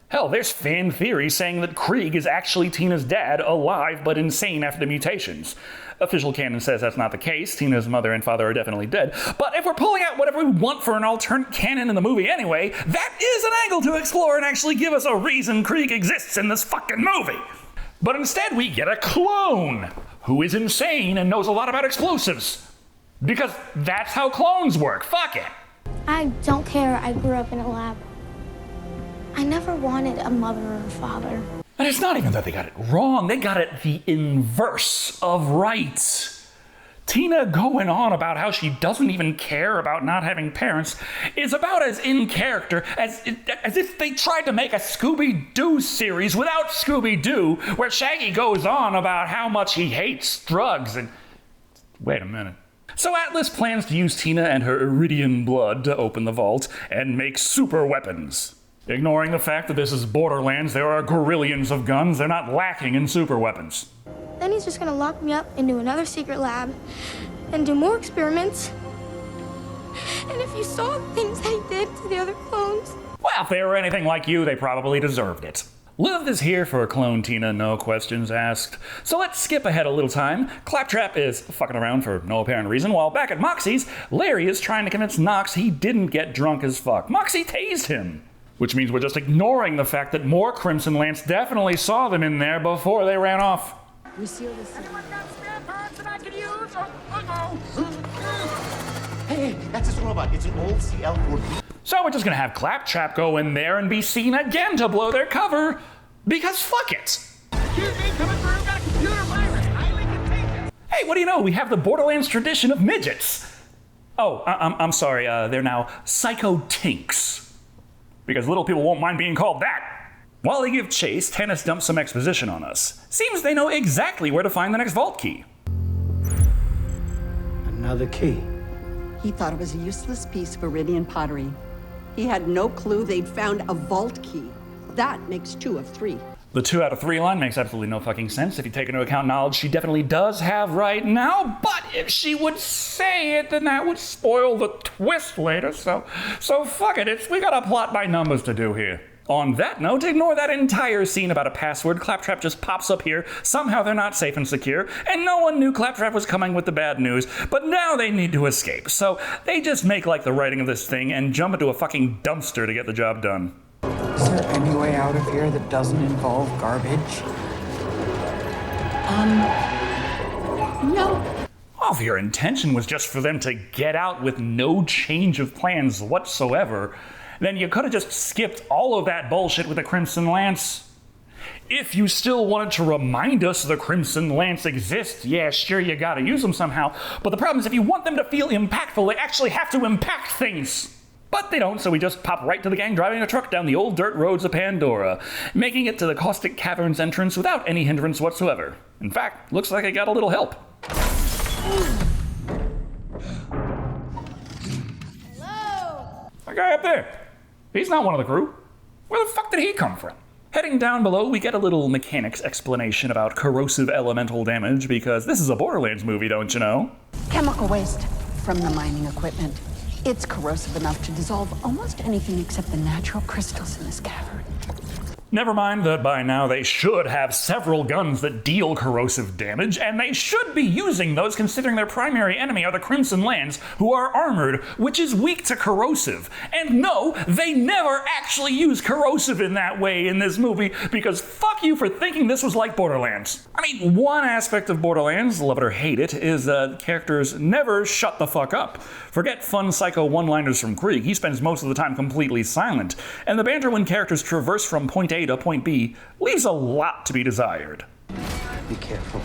Hell, there's fan theory saying that Krieg is actually Tina's dad, alive but insane after the mutations. Official canon says that's not the case. Tina's mother and father are definitely dead. But if we're pulling out whatever we want for an alternate canon in the movie anyway, that is an angle to explore and actually give us a reason Krieg exists in this fucking movie. But instead we get a clone who is insane and knows a lot about explosives. Because that's how clones work. Fuck it. I don't care I grew up in a lab. I never wanted a mother or a father. And it's not even that they got it wrong, they got it the inverse of right. Tina going on about how she doesn't even care about not having parents is about as in character as if they tried to make a Scooby-Doo series without Scooby-Doo, where Shaggy goes on about how much he hates drugs and... Wait a minute. So Atlas plans to use Tina and her Iridian blood to open the vault and make super weapons. Ignoring the fact that this is Borderlands, there are gorillions of guns, they're not lacking in super weapons. Then he's just gonna lock me up into another secret lab and do more experiments. And if you saw the things they did to the other clones... Well, if they were anything like you, they probably deserved it. Lilith is here for clone Tina, no questions asked. So let's skip ahead a little time. Claptrap is fucking around for no apparent reason, while back at Moxy's, Larry is trying to convince Knox he didn't get drunk as fuck. Moxy tased him. Which means we're just ignoring the fact that more Crimson Lance definitely saw them in there before they ran off. We seal this. Anyone got spare parts that I could use? Hey, that's his robot. It's an old CL-14. So we're just gonna have Claptrap go in there and be seen again to blow their cover, because fuck it. Excuse me, coming through, got a computer virus, highly contagious. Hey, what do you know? We have the Borderlands tradition of midgets. Oh, I'm sorry, they're now Psycho Tinks. Because little people won't mind being called that. While they give chase, Tannis dumps some exposition on us. Seems they know exactly where to find the next vault key. Another key. He thought it was a useless piece of Iridian pottery. He had no clue they'd found a vault key. That makes 2 of 3. The 2 out of 3 line makes absolutely no fucking sense if you take into account knowledge she definitely does have right now, but if she would say it, then that would spoil the twist later, so fuck it, we got a plot by numbers to do here. On that note, ignore that entire scene about a password. Claptrap just pops up here. Somehow they're not safe and secure, and no one knew Claptrap was coming with the bad news, but now they need to escape. So they just make like the writing of this thing and jump into a fucking dumpster to get the job done. Is there any way out of here that doesn't involve garbage? No. Oh, if your intention was just for them to get out with no change of plans whatsoever, then you could have just skipped all of that bullshit with the Crimson Lance. If you still wanted to remind us the Crimson Lance exists, yeah, sure, you gotta use them somehow. But the problem is if you want them to feel impactful, they actually have to impact things. But they don't, so we just pop right to the gang driving a truck down the old dirt roads of Pandora, making it to the caustic Caverns entrance without any hindrance whatsoever. In fact, looks like I got a little help. Hello? That guy up there. He's not one of the crew. Where the fuck did he come from? Heading down below, we get a little mechanics explanation about corrosive elemental damage, because this is a Borderlands movie, don't you know? Chemical waste from the mining equipment. It's corrosive enough to dissolve almost anything except the natural crystals in this cavern. Never mind that by now they should have several guns that deal corrosive damage, and they should be using those considering their primary enemy are the Crimson Lance, who are armored, which is weak to corrosive. And no, they never actually use corrosive in that way in this movie, because fuck you for thinking this was like Borderlands. I mean, one aspect of Borderlands, love it or hate it, is that characters never shut the fuck up. Forget fun psycho one-liners from Krieg, he spends most of the time completely silent, and the banter when characters traverse from point A to point B leaves a lot to be desired. Be careful.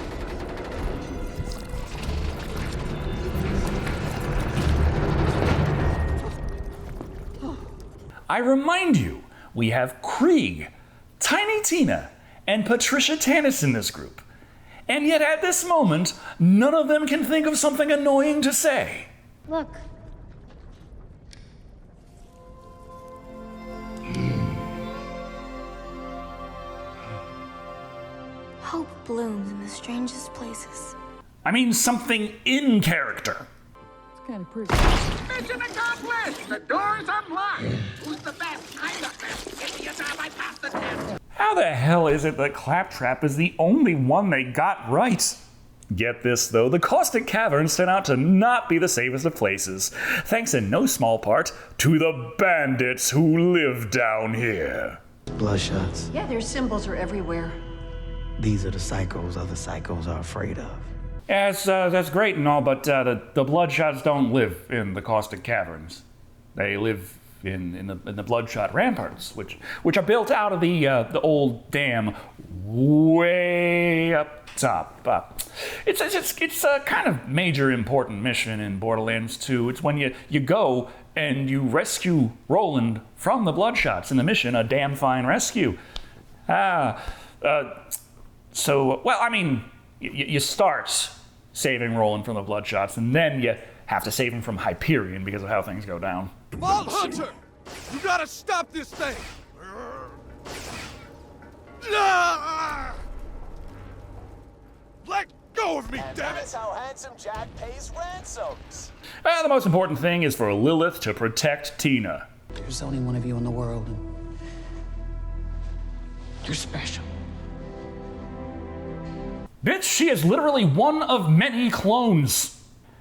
I remind you, we have Krieg, Tiny Tina, and Patricia Tannis in this group. And yet at this moment, none of them can think of something annoying to say. Look. Hope blooms in the strangest places. I mean something in character. It's kind of pretty. Mission accomplished! The door's unlocked! Who's the best? I'm the best! Give me a job, I passed the test! How the hell is it that Claptrap is the only one they got right? Get this though, the caustic caverns turn out to not be the safest of places, thanks in no small part to the bandits who live down here. Bloodshots. Yeah, their symbols are everywhere. These are the psychos other psychos are afraid of. Yeah, that's great and all, but the Bloodshots don't live in the caustic caverns. They live in the Bloodshot ramparts, which are built out of the old dam way up top. It's a kind of major important mission in Borderlands 2. It's when you go and you rescue Roland from the Bloodshots in the mission, a damn fine rescue. You start saving Roland from the Bloodshots, and then you have to save him from Hyperion because of how things go down. Vault Hunter! You gotta stop this thing! Let go of me, damn it! That's how Handsome Jack pays ransoms. The most important thing is for Lilith to protect Tina. There's only one of you in the world, and you're special. Bitch, she is literally one of many clones.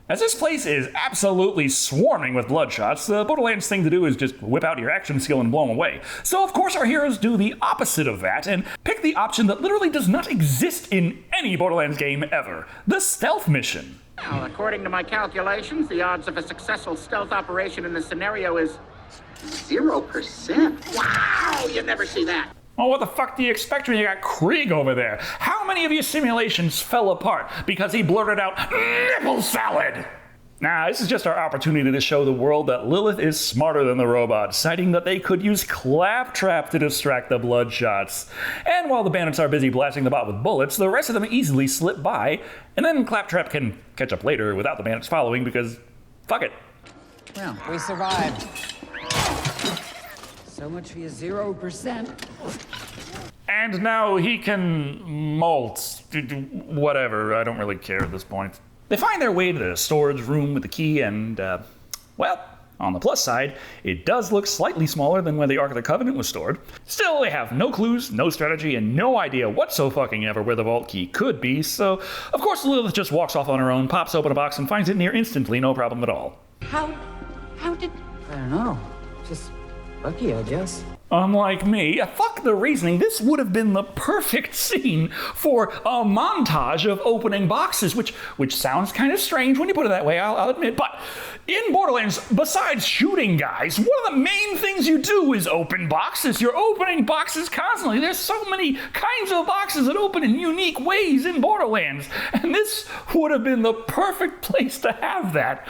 As this place is absolutely swarming with Bloodshots, the Borderlands thing to do is just whip out your action skill and blow them away. So of course our heroes do the opposite of that and pick the option that literally does not exist in any Borderlands game ever, the stealth mission. Well, according to my calculations, the odds of a successful stealth operation in this scenario is 0%. Wow, you never see that. Well, what the fuck do you expect when you got Krieg over there? How many of your simulations fell apart because he blurted out, "nipple salad"? This is just our opportunity to show the world that Lilith is smarter than the robots, citing that they could use Claptrap to distract the Bloodshots. And while the bandits are busy blasting the bot with bullets, the rest of them easily slip by, and then Claptrap can catch up later without the bandits following because, fuck it. Well, we survived. So much for your 0%. And now he can molt. Whatever, I don't really care at this point. They find their way to the storage room with the key and, on the plus side, it does look slightly smaller than where the Ark of the Covenant was stored. Still, they have no clues, no strategy, and no idea whatsoever where the vault key could be, so of course Lilith just walks off on her own, pops open a box, and finds it near instantly, no problem at all. How did... I don't know. Just lucky, I guess. Unlike me, fuck the reasoning, this would have been the perfect scene for a montage of opening boxes, which sounds kind of strange when you put it that way, I'll admit, but in Borderlands, besides shooting guys, one of the main things you do is open boxes. You're opening boxes constantly. There's so many kinds of boxes that open in unique ways in Borderlands, and this would have been the perfect place to have that,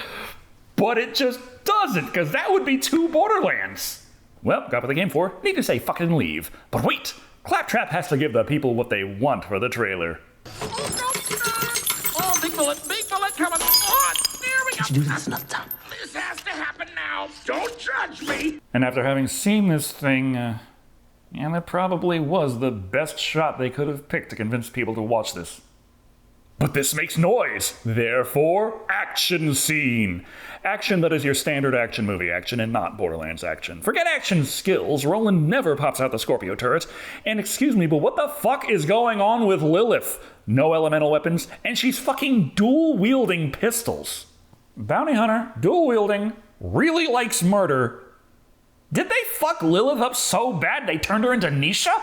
but it just doesn't, because that would be too Borderlands. Well, got what they came for. Need to say fuck it and leave. But wait! Claptrap has to give the people what they want for the trailer. Oh, big bullet coming. Oh, there we go. Did you do this another time? This has to happen now. Don't judge me. And after having seen this thing, that probably was the best shot they could have picked to convince people to watch this. But this makes noise, therefore, action scene. Action that is your standard action movie action and not Borderlands action. Forget action skills, Roland never pops out the Scorpio turret. And excuse me, but what the fuck is going on with Lilith? No elemental weapons, and she's fucking dual-wielding pistols. Bounty hunter, dual-wielding, really likes murder. Did they fuck Lilith up so bad they turned her into Nisha?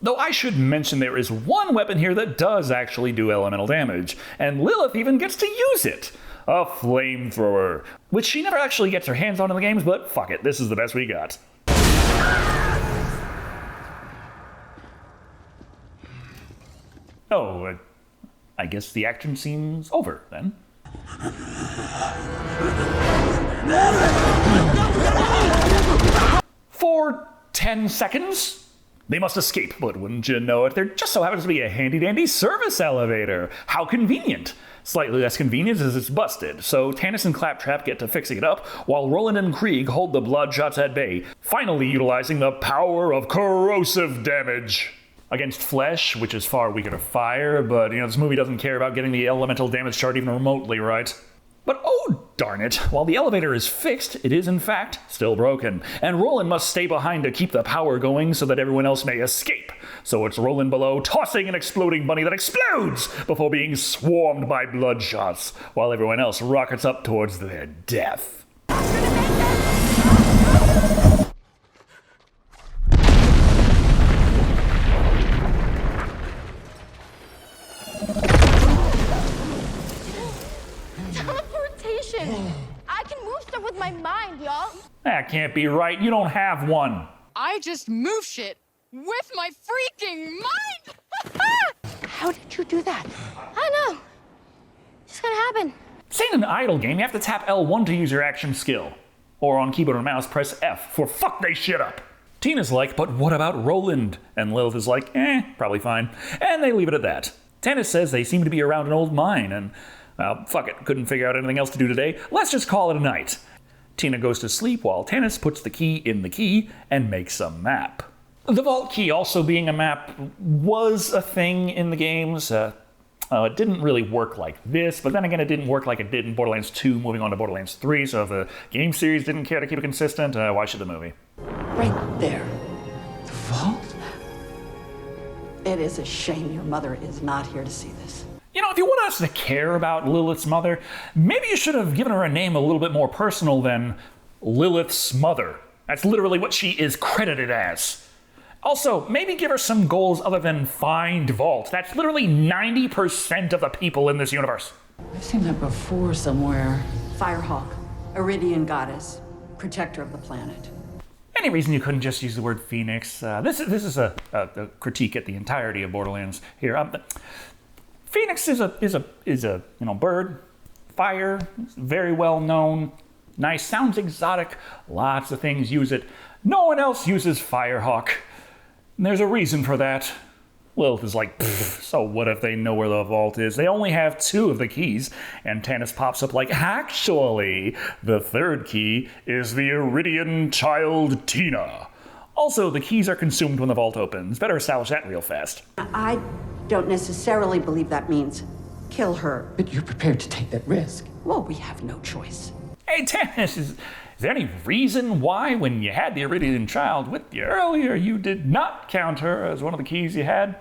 Though I should mention there is one weapon here that does actually do elemental damage, and Lilith even gets to use it. A flamethrower, which she never actually gets her hands on in the games, but fuck it, this is the best we got. Oh, I guess the action scene's over then. For 10 seconds? They must escape, but wouldn't you know it, there just so happens to be a handy-dandy service elevator. How convenient. Slightly less convenient as it's busted, so Tannis and Claptrap get to fixing it up, while Roland and Krieg hold the Bloodshots at bay, finally utilizing the power of corrosive damage. Against flesh, which is far weaker to fire, but this movie doesn't care about getting the elemental damage chart even remotely right. But oh darn it, while the elevator is fixed, it is in fact still broken. And Roland must stay behind to keep the power going so that everyone else may escape. So it's Roland below, tossing an exploding bunny that explodes before being swarmed by bloodshots, while everyone else rockets up towards their death. Teleportation! I can move stuff with my mind, y'all. That can't be right. You don't have one. I just move shit with my freaking mind! How did you do that? I don't know. Just gotta happen. This ain't an idle game. You have to tap L1 to use your action skill. Or on keyboard and mouse, press F for fuck they shit up. Tina's like, but what about Roland? And Lilith is like, probably fine. And they leave it at that. Tannis says they seem to be around an old mine, and, well, fuck it, couldn't figure out anything else to do today. Let's just call it a night. Tina goes to sleep while Tannis puts the key in the key and makes a map. The vault key also being a map was a thing in the games. It didn't really work like this, but then again, it didn't work like it did in Borderlands 2, moving on to Borderlands 3, so if the game series didn't care to keep it consistent, why should the movie? Right there. The vault? It is a shame your mother is not here to see this. You know, if you want us to care about Lilith's mother, maybe you should have given her a name a little bit more personal than Lilith's mother. That's literally what she is credited as. Also, maybe give her some goals other than find vault. That's literally 90% of the people in this universe. I've seen that before somewhere. Firehawk, Iridian goddess, protector of the planet. Any reason you couldn't just use the word Phoenix? This is a critique at the entirety of Borderlands here. Phoenix is a bird, fire, very well known, nice, sounds exotic. Lots of things use it. No one else uses Firehawk. And there's a reason for that. Lilith is like, so what if they know where the vault is? They only have 2 of the keys. And Tannis pops up like, actually, the 3rd key is the Iridian child Tina. Also, the keys are consumed when the vault opens. Better establish that real fast. I don't necessarily believe that means kill her. But you're prepared to take that risk. Well, we have no choice. Hey, Tannis, is there any reason why, when you had the Iridian child with you earlier, you did not count her as one of the keys you had?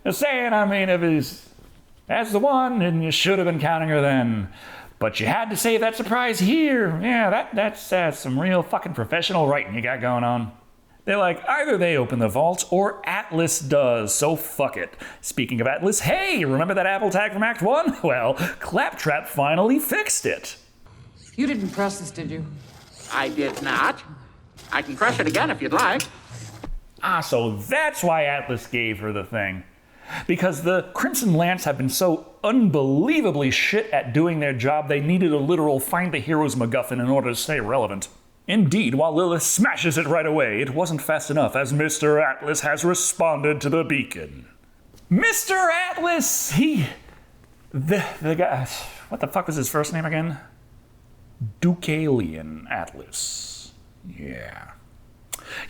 Just saying, I mean, that's the one, and you should have been counting her then. But you had to save that surprise here. Yeah, that's some real fucking professional writing you got going on. They're like, either they open the vault or Atlas does, so fuck it. Speaking of Atlas, hey, remember that Apple tag from Act 1? Well, Claptrap finally fixed it. You didn't press this, did you? I did not. I can press it again if you'd like. So that's why Atlas gave her the thing. Because the Crimson Lance have been so unbelievably shit at doing their job, they needed a literal find the hero's MacGuffin in order to stay relevant. Indeed, while Lilith smashes it right away, it wasn't fast enough, as Mr. Atlas has responded to the beacon. Mr. Atlas, the guy, what the fuck was his first name again? Deucalion Atlas. Yeah.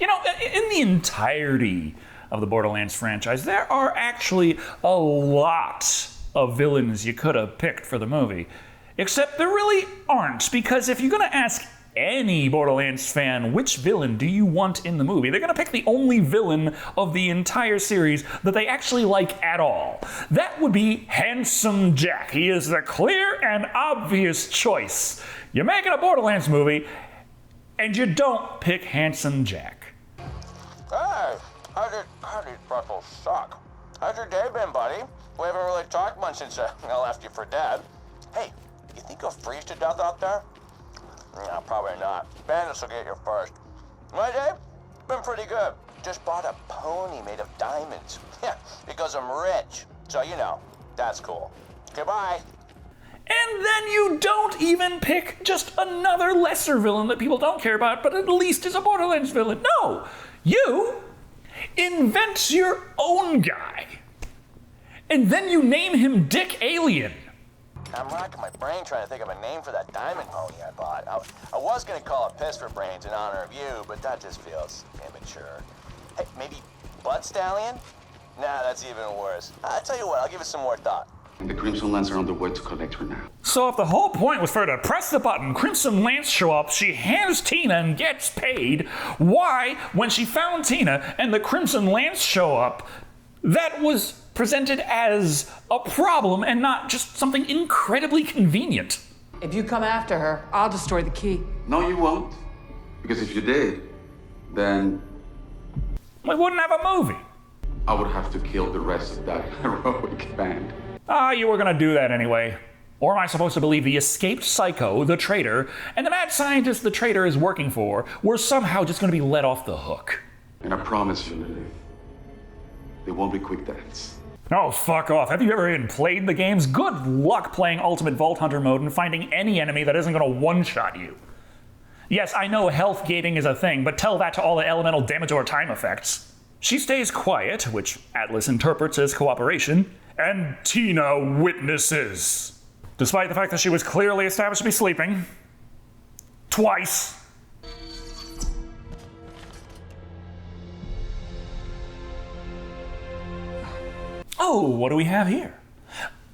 You know, in the entirety of the Borderlands franchise, there are actually a lot of villains you could have picked for the movie. Except there really aren't, because if you're going to ask any Borderlands fan which villain do you want in the movie, they're going to pick the only villain of the entire series that they actually like at all. That would be Handsome Jack. He is the clear and obvious choice. You're making a Borderlands movie, and you don't pick Handsome Jack. Hey, how did pretzels suck? How's your day been, buddy? We haven't really talked much since I left you for dead. Hey, you think you'll freeze to death out there? No, probably not. Bandits will get you first. My day? Been pretty good. Just bought a pony made of diamonds. Yeah, because I'm rich. So, you know, that's cool. Goodbye. And then you don't even pick just another lesser villain that people don't care about, but at least is a Borderlands villain. No! You invent your own guy. And then you name him Dick Alien. I'm racking my brain trying to think of a name for that diamond pony I bought. I was gonna call it Piss for Brains in honor of you, but that just feels immature. Hey, maybe Butt Stallion? Nah, that's even worse. I'll tell you what, I'll give it some more thought. And the Crimson Lance are on the way to collect her now. So if the whole point was for her to press the button, Crimson Lance show up, she hands Tina and gets paid, why, when she found Tina and the Crimson Lance show up, that was presented as a problem and not just something incredibly convenient? If you come after her, I'll destroy the key. No, you won't. Because if you did, then we wouldn't have a movie. I would have to kill the rest of that heroic band. You were gonna do that anyway. Or am I supposed to believe the escaped psycho, the traitor, and the mad scientist the traitor is working for were somehow just gonna be let off the hook? And I promise you, Lilith, they won't be quick deaths. Oh, fuck off. Have you ever even played the games? Good luck playing Ultimate Vault Hunter mode and finding any enemy that isn't gonna one-shot you. Yes, I know health gating is a thing, but tell that to all the elemental damage or time effects. She stays quiet, which Atlas interprets as cooperation, and Tina witnesses. Despite the fact that she was clearly established to be sleeping. Twice. Oh, what do we have here?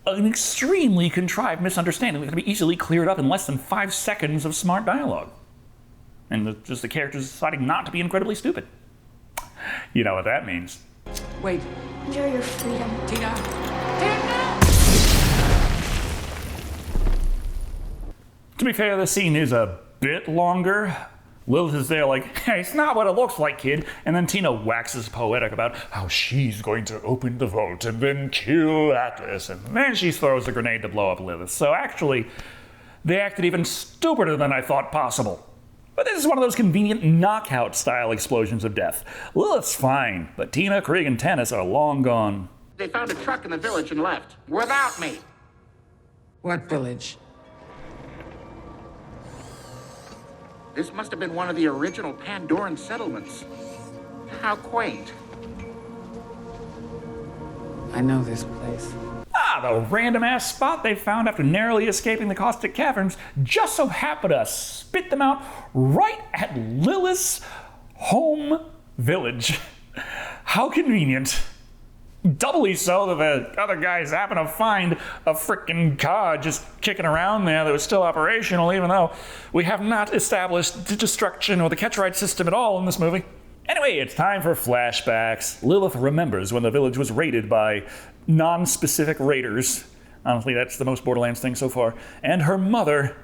An extremely contrived misunderstanding that can be easily cleared up in less than 5 seconds of smart dialogue. And just the characters deciding not to be incredibly stupid. You know what that means. Wait. Enjoy your freedom. Tina! To be fair, the scene is a bit longer. Lilith is there like, hey, it's not what it looks like, kid. And then Tina waxes poetic about how she's going to open the vault and then kill Atlas. And then she throws a grenade to blow up Lilith. So actually, they acted even stupider than I thought possible. But this is one of those convenient knockout-style explosions of death. Lilith's fine, but Tina, Krieg, and Tannis are long gone. They found a truck in the village and left. Without me. What village? This must have been one of the original Pandoran settlements. How quaint. I know this place. The random-ass spot they found after narrowly escaping the caustic caverns just so happened to spit them out right at Lilith's home village. How convenient. Doubly so that the other guys happen to find a frickin' car just kicking around there that was still operational, even though we have not established the destruction or the catch-ride system at all in this movie. Anyway, it's time for flashbacks. Lilith remembers when the village was raided by non-specific raiders. Honestly, that's the most Borderlands thing so far. And her mother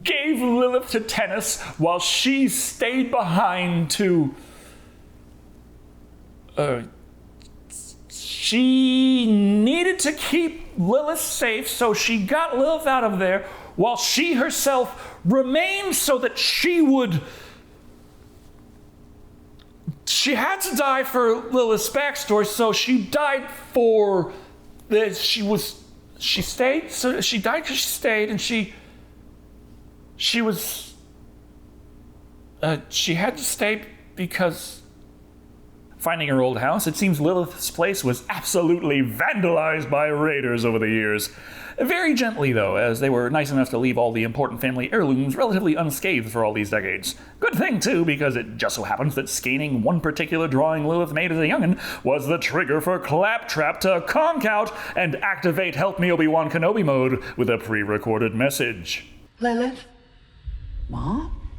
gave Lilith to Tannis while she stayed behind to... She needed to keep Lilith safe, so she got Lilith out of there while she herself remained so that she would... She had to die for Lilith's backstory, so she died for... She stayed, so she died because she stayed, and she was... she had to stay because... Finding her old house, it seems Lilith's place was absolutely vandalized by raiders over the years. Very gently, though, as they were nice enough to leave all the important family heirlooms relatively unscathed for all these decades. Good thing, too, because it just so happens that scanning one particular drawing Lilith made as a youngin' was the trigger for Claptrap to conk out and activate Help Me Obi-Wan Kenobi mode with a pre-recorded message. Lilith? Mom?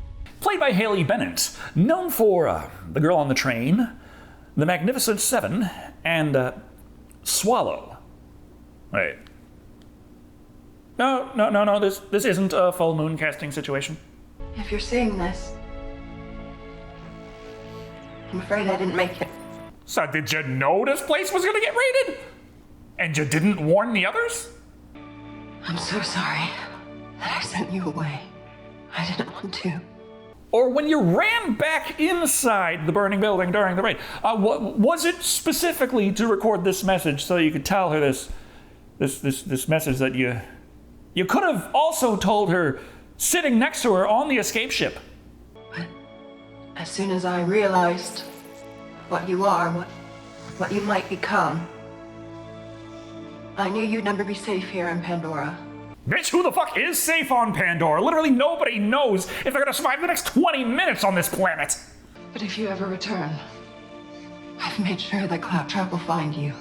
Played by Haley Bennett, known for The Girl on the Train, The Magnificent Seven, and Swallow. Wait. No, this isn't a full moon casting situation. If you're seeing this, I'm afraid I didn't make it. So did you know this place was gonna get raided? And you didn't warn the others? I'm so sorry that I sent you away. I didn't want to. Or when you ran back inside the burning building during the raid, was it specifically to record this message so you could tell her this message that you could have also told her sitting next to her on the escape ship? But as soon as I realized what you are, what you might become, I knew you'd never be safe here in Pandora. Bitch, who the fuck is safe on Pandora? Literally nobody knows if they're gonna survive the next 20 minutes on this planet. But if you ever return, I've made sure that Claptrap will find you.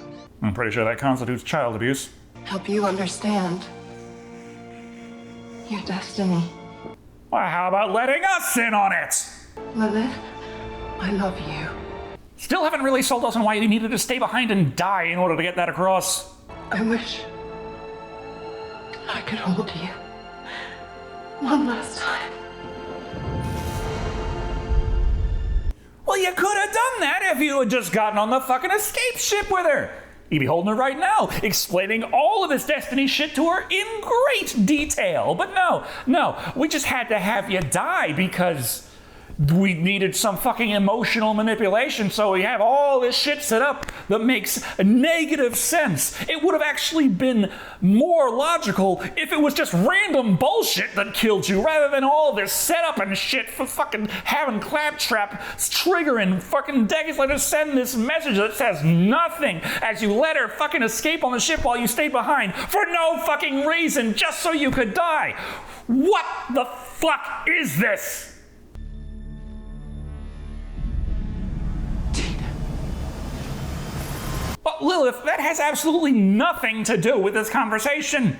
I'm pretty sure that constitutes child abuse. Help you understand your destiny. Well, how about letting us in on it? Lilith, I love you. Still haven't really sold us on why you needed to stay behind and die in order to get that across. I wish I could hold you one last time. Well, you could have done that if you had just gotten on the fucking escape ship with her. You'd be holding her right now, explaining all of this Destiny shit to her in great detail. But no, we just had to have you die because we needed some fucking emotional manipulation, so we have all this shit set up that makes negative sense. It would have actually been more logical if it was just random bullshit that killed you, rather than all this setup and shit for fucking having Claptrap triggering fucking decades later send this message that says nothing as you let her fucking escape on the ship while you stayed behind for no fucking reason, just so you could die. What the fuck is this? But Lilith, that has absolutely nothing to do with this conversation.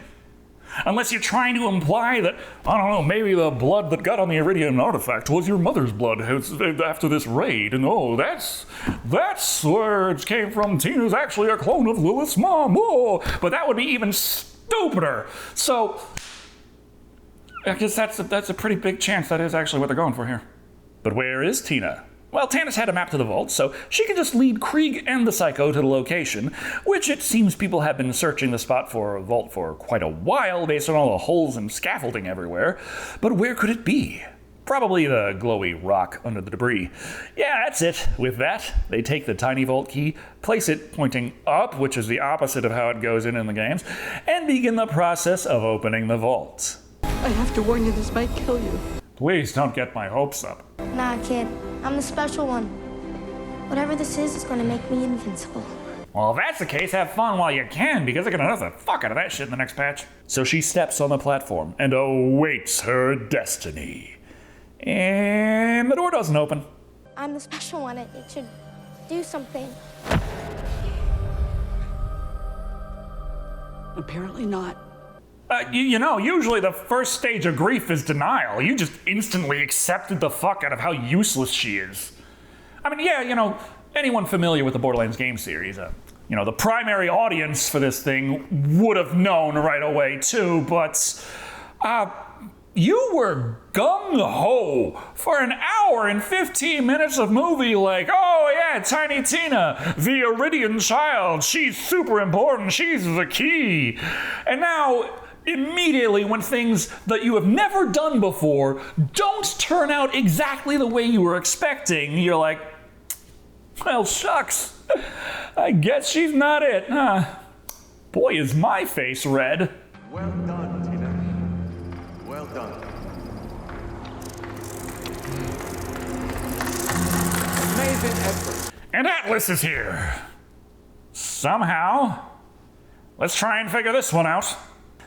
Unless you're trying to imply that, I don't know, maybe the blood that got on the Iridian artifact was your mother's blood after this raid. And oh, that's where it came from. Tina's actually a clone of Lilith's mom. Oh, but that would be even stupider. So, I guess that's a pretty big chance that is actually what they're going for here. But where is Tina? Well, Tannis had a map to the vault, so she can just lead Krieg and the Psycho to the location, which it seems people have been searching the spot for a vault for quite a while based on all the holes and scaffolding everywhere. But where could it be? Probably the glowy rock under the debris. Yeah, that's it. With that, they take the tiny vault key, place it pointing up, which is the opposite of how it goes in the games, and begin the process of opening the vault. I have to warn you, this might kill you. Please don't get my hopes up. Nah, kid. I'm the special one. Whatever this is going to make me invincible. Well, if that's the case, have fun while you can, because they're gonna nerf the fuck out of that shit in the next patch. So she steps on the platform and awaits her destiny. And the door doesn't open. I'm the special one. It should do something. Apparently not. You know, usually the first stage of grief is denial. You just instantly accepted the fuck out of how useless she is. I mean, yeah, you know, anyone familiar with the Borderlands game series, you know, the primary audience for this thing would have known right away too, but you were gung-ho for an hour and 15 minutes of movie like, oh yeah, Tiny Tina, the Iridian child, she's super important, she's the key. And now, immediately when things that you have never done before don't turn out exactly the way you were expecting, you're like, well, shucks, I guess she's not it, huh? Boy, is my face red. Well done, Tina. Well done. Amazing effort. And Atlas is here. Somehow. Let's try and figure this one out.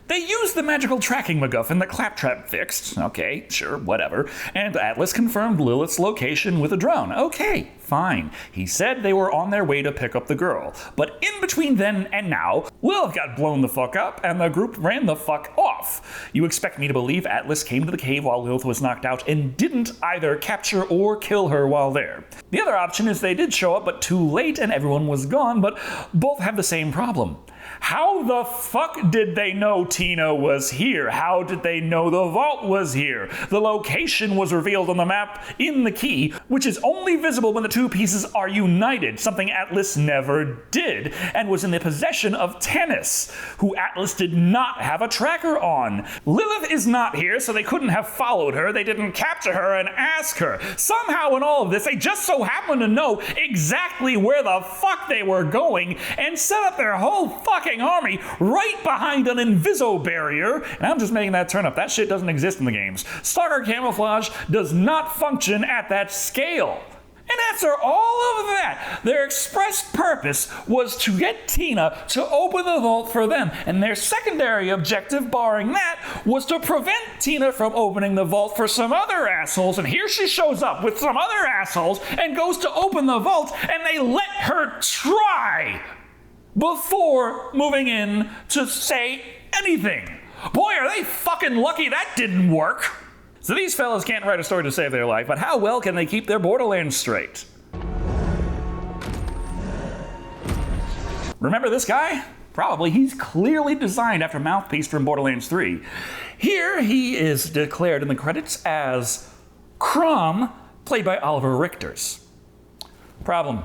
They used the magical tracking MacGuffin that Claptrap fixed. Okay, sure, whatever. And Atlas confirmed Lilith's location with a drone. Okay, fine. He said they were on their way to pick up the girl. But in between then and now, Lilith got blown the fuck up and the group ran the fuck off. You expect me to believe Atlas came to the cave while Lilith was knocked out and didn't either capture or kill her while there. The other option is they did show up but too late and everyone was gone, but both have the same problem. How the fuck did they know Tina was here? How did they know the vault was here? The location was revealed on the map in the key, which is only visible when the two pieces are united, something Atlas never did, and was in the possession of Tannis, who Atlas did not have a tracker on. Lilith is not here, so they couldn't have followed her, they didn't capture her and ask her. Somehow in all of this, they just so happened to know exactly where the fuck they were going and set up their whole fucking army right behind an inviso barrier, and I'm just making that turn up. That shit doesn't exist in the games. Stalker camouflage does not function at that scale. And after all of that, their express purpose was to get Tina to open the vault for them. And their secondary objective, barring that, was to prevent Tina from opening the vault for some other assholes. And here she shows up with some other assholes and goes to open the vault, and they let her try before moving in to say anything. Boy, are they fucking lucky that didn't work. So these fellas can't write a story to save their life, but how well can they keep their Borderlands straight? Remember this guy? Probably. He's clearly designed after Mouthpiece from Borderlands 3. Here he is declared in the credits as Crom, played by Oliver Richters. Problem.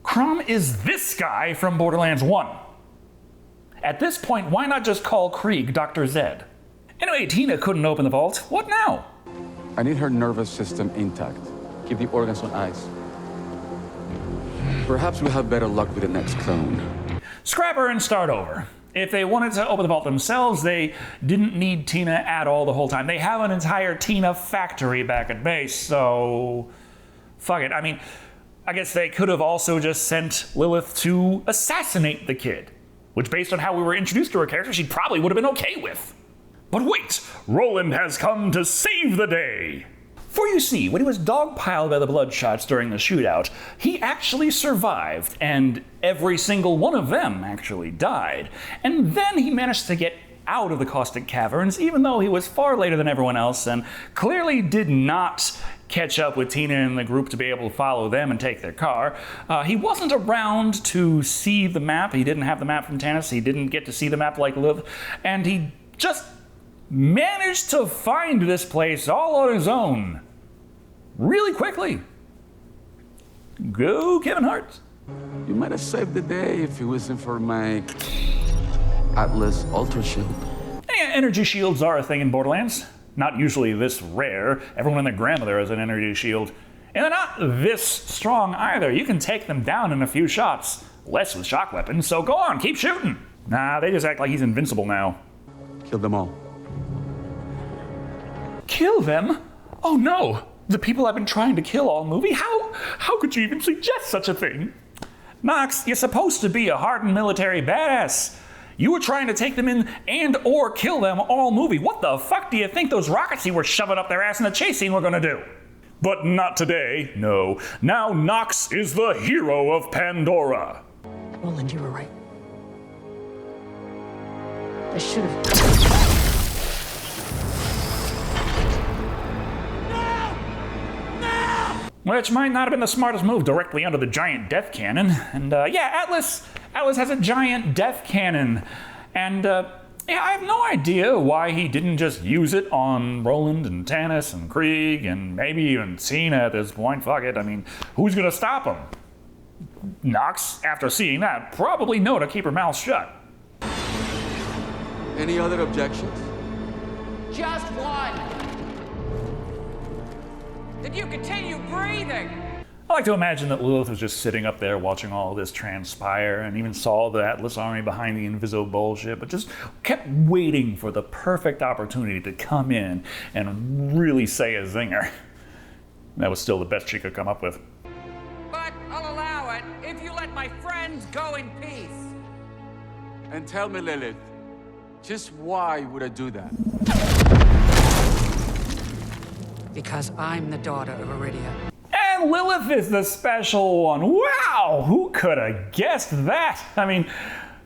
Crom is this guy from Borderlands 1. At this point, why not just call Krieg Dr. Zed? Anyway, Tina couldn't open the vault. What now? I need her nervous system intact. Keep the organs on ice. Perhaps we'll have better luck with the next clone. Scrap her and start over. If they wanted to open the vault themselves, they didn't need Tina at all the whole time. They have an entire Tina factory back at base, so fuck it. I mean, I guess they could have also just sent Lilith to assassinate the kid, which based on how we were introduced to her character, she probably would have been okay with. But wait, Roland has come to save the day. For you see, when he was dogpiled by the Bloodshots during the shootout, he actually survived, and every single one of them actually died. And then he managed to get out of the caustic caverns, even though he was far later than everyone else, and clearly did not catch up with Tina and the group to be able to follow them and take their car. He wasn't around to see the map. He didn't have the map from Tannis. He didn't get to see the map like Lilith, and he just managed to find this place all on his own really quickly. Go Kevin Hart. You might have saved the day if it wasn't for my Atlas Ultra Shield. Yeah, energy shields are a thing in Borderlands. Not usually this rare. Everyone and their grandmother has an energy shield. And they're not this strong either. You can take them down in a few shots. Less with shock weapons, so go on, keep shooting. Nah, they just act like he's invincible now. Kill them all. Kill them? Oh no! The people I've been trying to kill all movie? How could you even suggest such a thing? Nox, you're supposed to be a hardened military badass. You were trying to take them in and or kill them all movie. What the fuck do you think those rockets you were shoving up their ass in the chase scene were gonna do? But not today, no. Now Nox is the hero of Pandora. Roland, you were right. I should have... Which might not have been the smartest move, directly under the giant death cannon. And yeah, Atlas has a giant death cannon. And yeah, I have no idea why he didn't just use it on Roland and Tannis and Krieg and maybe even Cena at this point. Fuck it, I mean, who's gonna stop him? Nox, after seeing that, probably know to keep her mouth shut. Any other objections? Just one! Did you continue breathing? I like to imagine that Lilith was just sitting up there watching all this transpire and even saw the Atlas army behind the Inviso bullshit, but just kept waiting for the perfect opportunity to come in and really say a zinger. That was still the best she could come up with. But I'll allow it if you let my friends go in peace. And tell me, Lilith, just why would I do that? Because I'm the daughter of Iridia. And Lilith is the special one. Wow, who could have guessed that? I mean,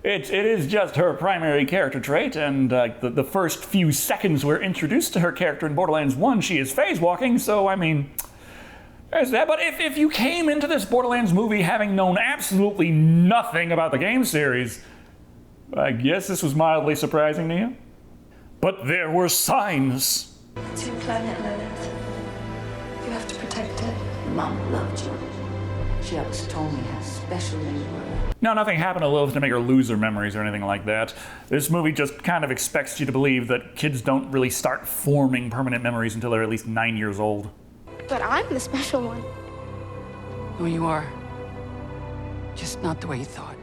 it is just her primary character trait, and the first few seconds we're introduced to her character in Borderlands 1, she is phase walking, so I mean, there's that. But if you came into this Borderlands movie having known absolutely nothing about the game series, I guess this was mildly surprising to you. But there were signs. It's your planet, Lilith. You have to protect it. Mom loved you. She always told me how special you were. No, nothing happened to Lilith to make her lose her memories or anything like that. This movie just kind of expects you to believe that kids don't really start forming permanent memories until they're at least 9 years old. But I'm the special one. Who you are. Just not the way you thought.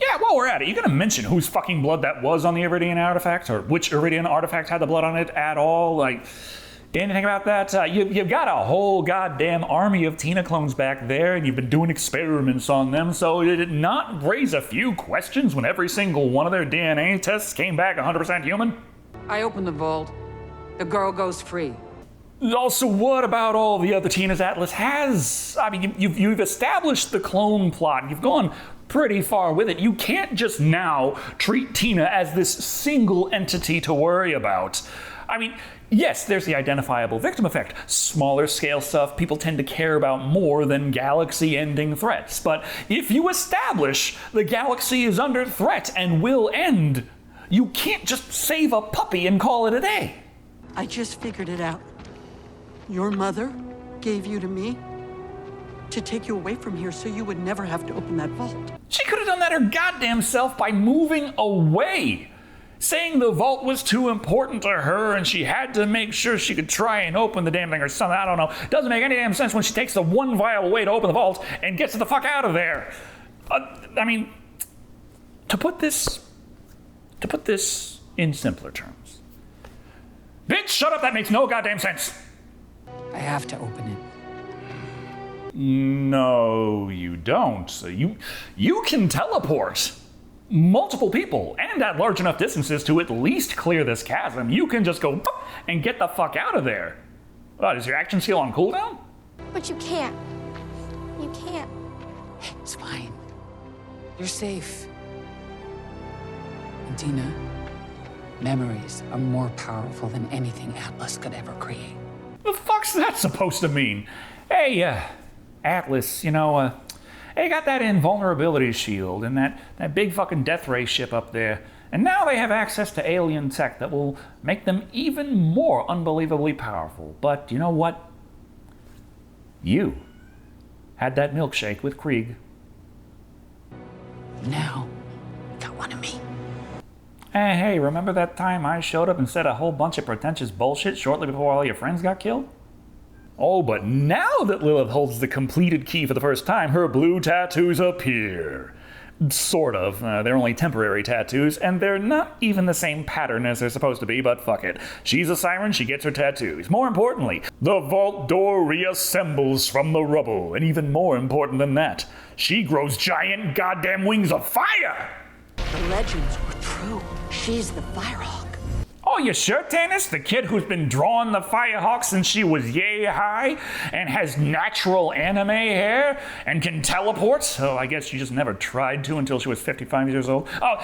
Yeah, while we're at it, you gonna mention whose fucking blood that was on the Iridian artifact, or which Iridian artifact had the blood on it at all? Like, Anything about that? You've got a whole goddamn army of Tina clones back there, and you've been doing experiments on them, so did it not raise a few questions when every single one of their DNA tests came back 100% human? I open the vault. The girl goes free. Also, what about all the other Tinas Atlas has? I mean, you've established the clone plot. You've gone pretty far with it. You can't just now treat Tina as this single entity to worry about. I mean, yes, there's the identifiable victim effect. Smaller scale stuff people tend to care about more than galaxy-ending threats. But if you establish the galaxy is under threat and will end, you can't just save a puppy and call it a day. I just figured it out. Your mother gave you to me to take you away from here so you would never have to open that vault. She could have done that her goddamn self by moving away. Saying the vault was too important to her and she had to make sure she could try and open the damn thing or something. I don't know. Doesn't make any damn sense when she takes the one viable way to open the vault and gets the fuck out of there. I mean, to put this in simpler terms. Bitch, shut up, that makes no goddamn sense. I have to open it. No, you don't. You can teleport multiple people and at large enough distances to at least clear this chasm. You can just go and get the fuck out of there. What, is your action skill on cooldown? But you can't. You can't. It's fine. You're safe. And Tina, memories are more powerful than anything Atlas could ever create. The fuck's that supposed to mean? Hey, Atlas, you know, they got that invulnerability shield and that big fucking death ray ship up there. And now they have access to alien tech that will make them even more unbelievably powerful. But you know what? You had that milkshake with Krieg. Now, got one of me. Hey, remember that time I showed up and said a whole bunch of pretentious bullshit shortly before all your friends got killed? Oh, but now that Lilith holds the completed key for the first time, her blue tattoos appear. Sort of. They're only temporary tattoos, and they're not even the same pattern as they're supposed to be, but fuck it. She's a siren, she gets her tattoos. More importantly, the vault door reassembles from the rubble, and even more important than that, she grows giant goddamn wings of fire! The legends were true. She's the Firehawk. Oh, you sure, Tannis? The kid who's been drawing the Firehawk since she was yay high and has natural anime hair and can teleport? Oh, I guess she just never tried to until she was 55 years old. Oh,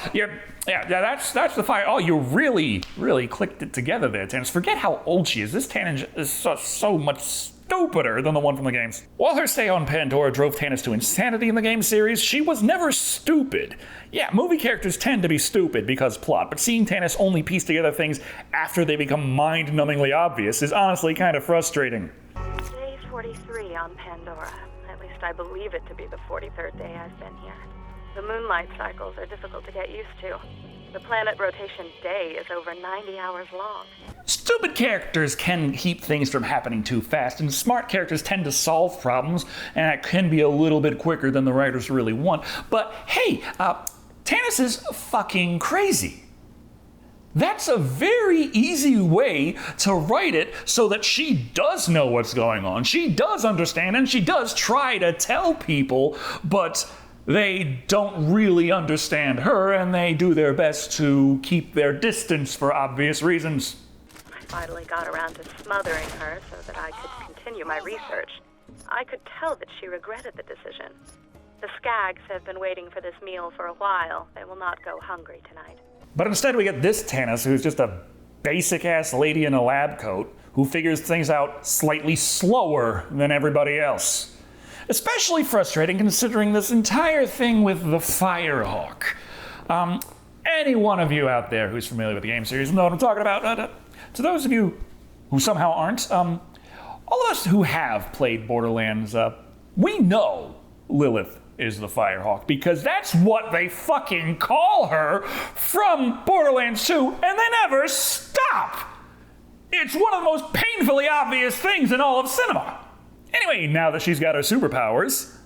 that's the Fire. Oh, you really clicked it together there, Tannis. Forget how old she is. This Tannis is so much stupider than the one from the games. While her stay on Pandora drove Tannis to insanity in the game series, she was never stupid. Yeah, movie characters tend to be stupid because plot, but seeing Tannis only piece together things after they become mind-numbingly obvious is honestly kind of frustrating. Day 43 on Pandora. At least I believe it to be the 43rd day I've been here. The moonlight cycles are difficult to get used to. The planet rotation day is over 90 hours long. Stupid characters can keep things from happening too fast, and smart characters tend to solve problems, and that can be a little bit quicker than the writers really want. But hey, Tannis is fucking crazy. That's a very easy way to write it so that she does know what's going on. She does understand, and she does try to tell people, but they don't really understand her, and they do their best to keep their distance for obvious reasons. I finally got around to smothering her so that I could continue my research. I could tell that she regretted the decision. The Skags have been waiting for this meal for a while. They will not go hungry tonight. But instead we get this Tannis, who's just a basic-ass lady in a lab coat who figures things out slightly slower than everybody else. Especially frustrating considering this entire thing with the Firehawk. Any one of you out there who's familiar with the game series know what I'm talking about. To those of you who somehow aren't, all of us who have played Borderlands, we know Lilith is the Firehawk because that's what they fucking call her from Borderlands 2, and they never stop! It's one of the most painfully obvious things in all of cinema. Anyway, now that she's got her superpowers,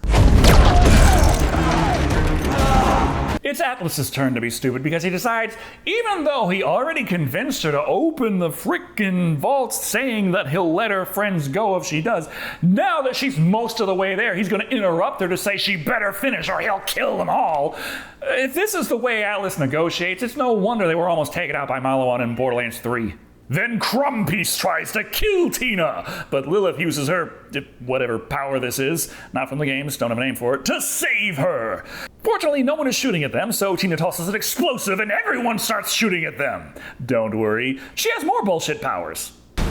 It's Atlas's turn to be stupid because he decides, even though he already convinced her to open the frickin' vaults saying that he'll let her friends go if she does, now that she's most of the way there, he's going to interrupt her to say she better finish or he'll kill them all. If this is the way Atlas negotiates, it's no wonder they were almost taken out by Malawan in Borderlands 3. Then Crumpiece tries to kill Tina, but Lilith uses her, whatever power this is, not from the games, don't have a name for it, to save her. Fortunately, no one is shooting at them, so Tina tosses an explosive and everyone starts shooting at them. Don't worry, she has more bullshit powers. You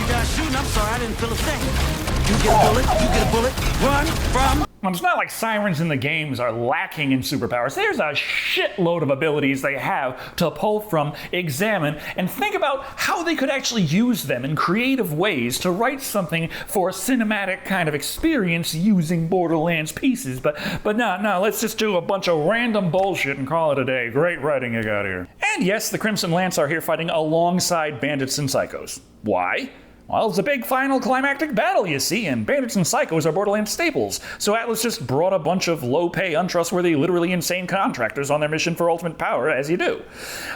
guys shooting? I'm sorry, I didn't feel a thing. You get a bullet, you get a bullet, run from... It's not like sirens in the games are lacking in superpowers. There's a shitload of abilities they have to pull from, examine, and think about how they could actually use them in creative ways to write something for a cinematic kind of experience using Borderlands pieces. But no, let's just do a bunch of random bullshit and call it a day. Great writing you got here. And yes, the Crimson Lance are here fighting alongside bandits and psychos. Why? Well, it's a big final climactic battle, you see, and bandits and psychos are Borderlands staples, so Atlas just brought a bunch of low-pay, untrustworthy, literally insane contractors on their mission for ultimate power, as you do.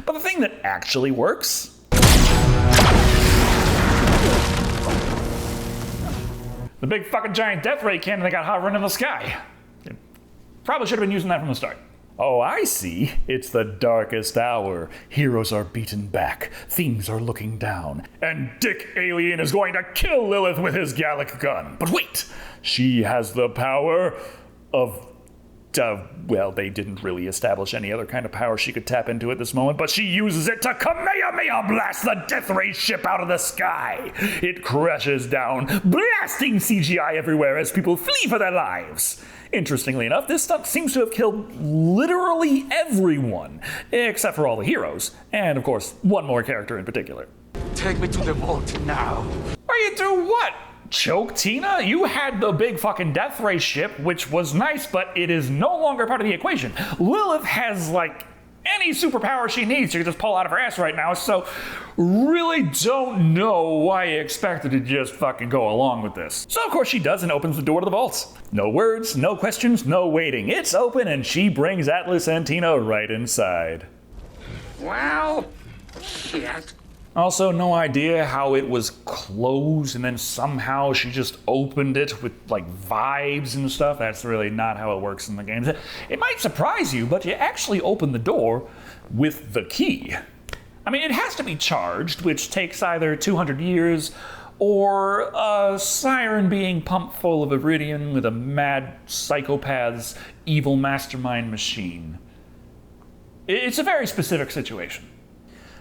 But the thing that actually works... the big fucking giant death ray cannon they got hovering in the sky. Probably should have been using that from the start. Oh, I see. It's the darkest hour. Heroes are beaten back. Things are looking down. And Dick Alien is going to kill Lilith with his Gallic gun. But wait! She has the power of... well, they didn't really establish any other kind of power she could tap into at this moment, but she uses it to Kamehameha blast the Death Ray ship out of the sky. It crashes down, blasting CGI everywhere as people flee for their lives. Interestingly enough, this stunt seems to have killed literally everyone, except for all the heroes, and of course, one more character in particular. Take me to the vault now. Are you do what? Choke Tina? You had the big fucking Death Ray ship, which was nice, but it is no longer part of the equation. Lilith has, like, any superpower she needs she can just pull out of her ass right now, so really don't know why you expected to just fucking go along with this. So of course she does and opens the door to the vaults. No words, no questions, no waiting. It's open and she brings Atlas and Tina right inside. Well, shit. Also, no idea how it was closed and then somehow she just opened it with, like, vibes and stuff. That's really not how it works in the games. It might surprise you, but you actually open the door with the key. I mean, it has to be charged, which takes either 200 years or a siren being pumped full of iridium with a mad psychopath's evil mastermind machine. It's a very specific situation.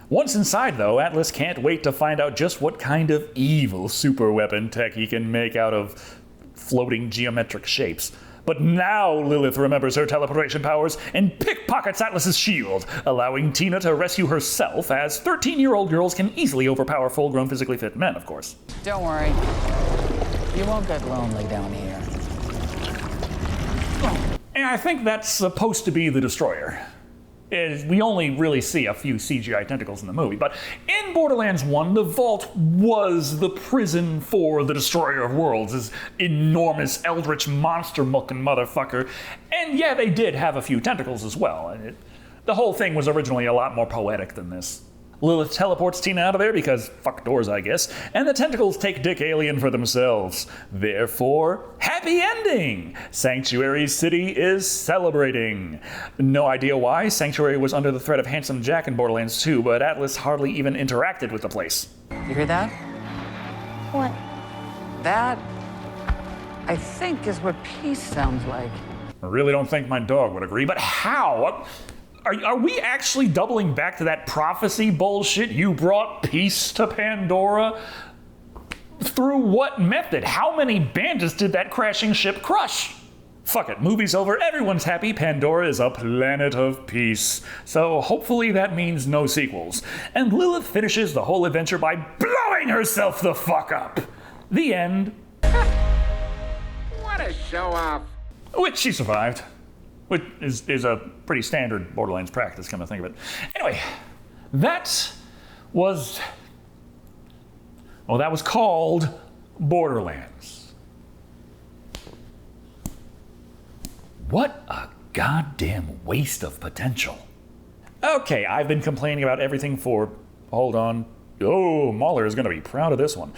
Once inside, though, Atlas can't wait to find out just what kind of evil superweapon tech he can make out of floating geometric shapes. But now Lilith remembers her teleportation powers and pickpockets Atlas's shield, allowing Tina to rescue herself, as 13-year-old girls can easily overpower full-grown physically fit men, of course. Don't worry. You won't get lonely down here. And I think that's supposed to be the Destroyer. We only really see a few CGI tentacles in the movie, but in Borderlands 1, the Vault was the prison for the Destroyer of Worlds, this enormous eldritch monster-looking motherfucker. And yeah, they did have a few tentacles as well. The whole thing was originally a lot more poetic than this. Lilith teleports Tina out of there because fuck doors, I guess, and the tentacles take Dick Alien for themselves. Therefore, happy ending! Sanctuary City is celebrating. No idea why. Sanctuary was under the threat of Handsome Jack in Borderlands 2, but Atlas hardly even interacted with the place. You hear that? What? That, I think, is what peace sounds like. I really don't think my dog would agree, but how? Are we actually doubling back to that prophecy bullshit? You brought peace to Pandora? Through what method? How many bandits did that crashing ship crush? Fuck it, movie's over, everyone's happy, Pandora is a planet of peace. So hopefully that means no sequels. And Lilith finishes the whole adventure by blowing herself the fuck up. The end. What a show-off. Which she survived. Which is a pretty standard Borderlands practice, come to think of it. Anyway, that was called Borderlands. What a goddamn waste of potential. Okay, I've been complaining about everything for... Hold on. Oh, Mahler is going to be proud of this one.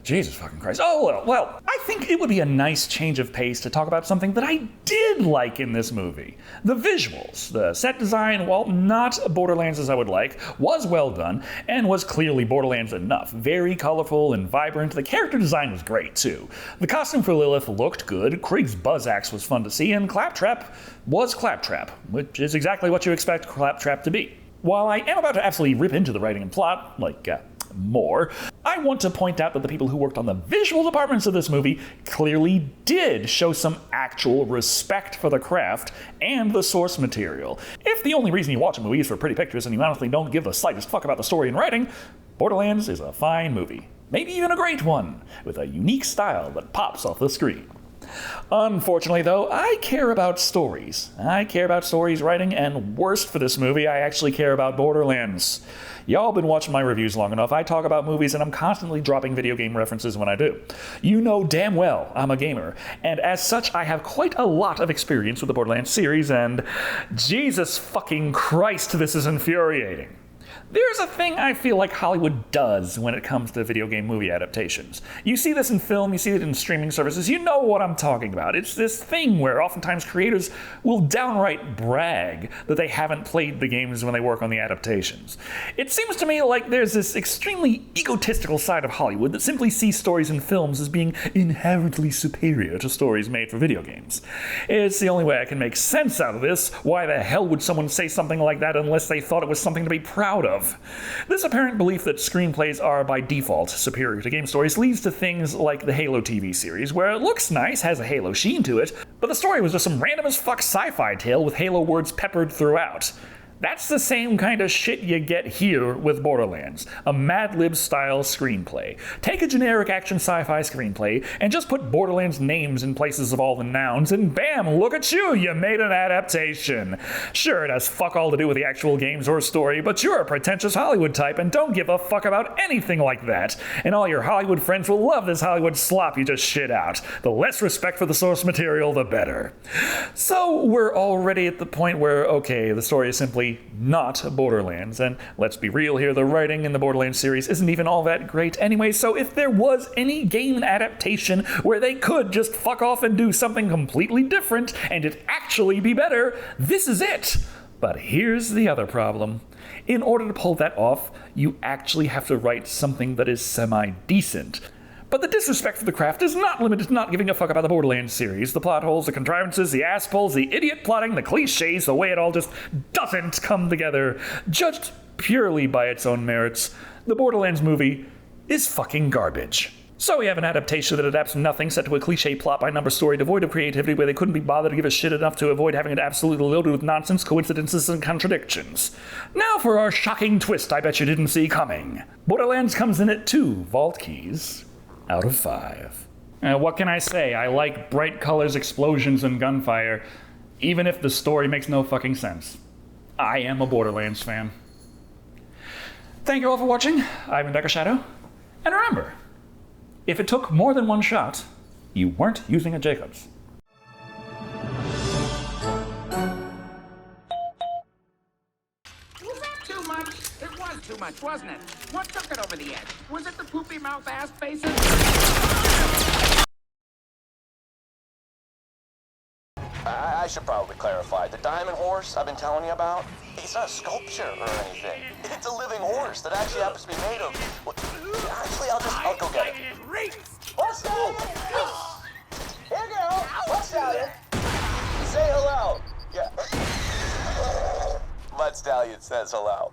Jesus fucking Christ. Oh, well, I think it would be a nice change of pace to talk about something that I did like in this movie. The visuals. The set design, while not Borderlands as I would like, was well done, and was clearly Borderlands enough. Very colorful and vibrant. The character design was great, too. The costume for Lilith looked good, Krieg's buzz axe was fun to see, and Claptrap was Claptrap, which is exactly what you expect Claptrap to be. While I am about to absolutely rip into the writing and plot, more, I want to point out that the people who worked on the visual departments of this movie clearly did show some actual respect for the craft and the source material. If the only reason you watch a movie is for pretty pictures and you honestly don't give the slightest fuck about the story and writing, Borderlands is a fine movie. Maybe even a great one, with a unique style that pops off the screen. Unfortunately, though, I care about stories. I care about stories writing, and worst for this movie, I actually care about Borderlands. Y'all been watching my reviews long enough. I talk about movies, and I'm constantly dropping video game references when I do. You know damn well I'm a gamer, and as such, I have quite a lot of experience with the Borderlands series, and Jesus fucking Christ, this is infuriating. There's a thing I feel like Hollywood does when it comes to video game movie adaptations. You see this in film, you see it in streaming services, you know what I'm talking about. It's this thing where oftentimes creators will downright brag that they haven't played the games when they work on the adaptations. It seems to me like there's this extremely egotistical side of Hollywood that simply sees stories in films as being inherently superior to stories made for video games. It's the only way I can make sense out of this. Why the hell would someone say something like that unless they thought it was something to be proud of? This apparent belief that screenplays are by default superior to game stories leads to things like the Halo TV series, where it looks nice, has a Halo sheen to it, but the story was just some random as fuck sci-fi tale with Halo words peppered throughout. That's the same kind of shit you get here with Borderlands, a Mad Lib style screenplay. Take a generic action sci-fi screenplay and just put Borderlands names in places of all the nouns and bam, look at you, you made an adaptation. Sure, it has fuck all to do with the actual games or story, but you're a pretentious Hollywood type and don't give a fuck about anything like that. And all your Hollywood friends will love this Hollywood slop you just shit out. The less respect for the source material, the better. So we're already at the point where, okay, the story is simply not Borderlands, and let's be real here, the writing in the Borderlands series isn't even all that great anyway, so if there was any game adaptation where they could just fuck off and do something completely different and it actually be better, this is it. But here's the other problem. In order to pull that off, you actually have to write something that is semi-decent. But the disrespect for the craft is not limited to not giving a fuck about the Borderlands series. The plot holes, the contrivances, the ass pulls, the idiot plotting, the cliches, the way it all just doesn't come together. Judged purely by its own merits, the Borderlands movie is fucking garbage. So we have an adaptation that adapts nothing, set to a cliche plot-by-number story devoid of creativity where they couldn't be bothered to give a shit enough to avoid having it absolutely loaded with nonsense, coincidences, and contradictions. Now for our shocking twist I bet you didn't see coming. Borderlands comes in at 2 vault keys out of 5. What can I say? I like bright colors, explosions, and gunfire, even if the story makes no fucking sense. I am a Borderlands fan. Thank you all for watching. I've been Dr. Shado. And remember, if it took more than one shot, you weren't using a Jacobs. Too much, wasn't it? What took it over the edge? Was it the poopy mouth ass faces? I should probably clarify. The diamond horse I've been telling you about, it's not a sculpture or anything. It's a living horse that actually happens to be made of... Well, actually, I'll go get it. What's that? Here you go. What's that? Say hello. Yeah. Mud Stallion says hello.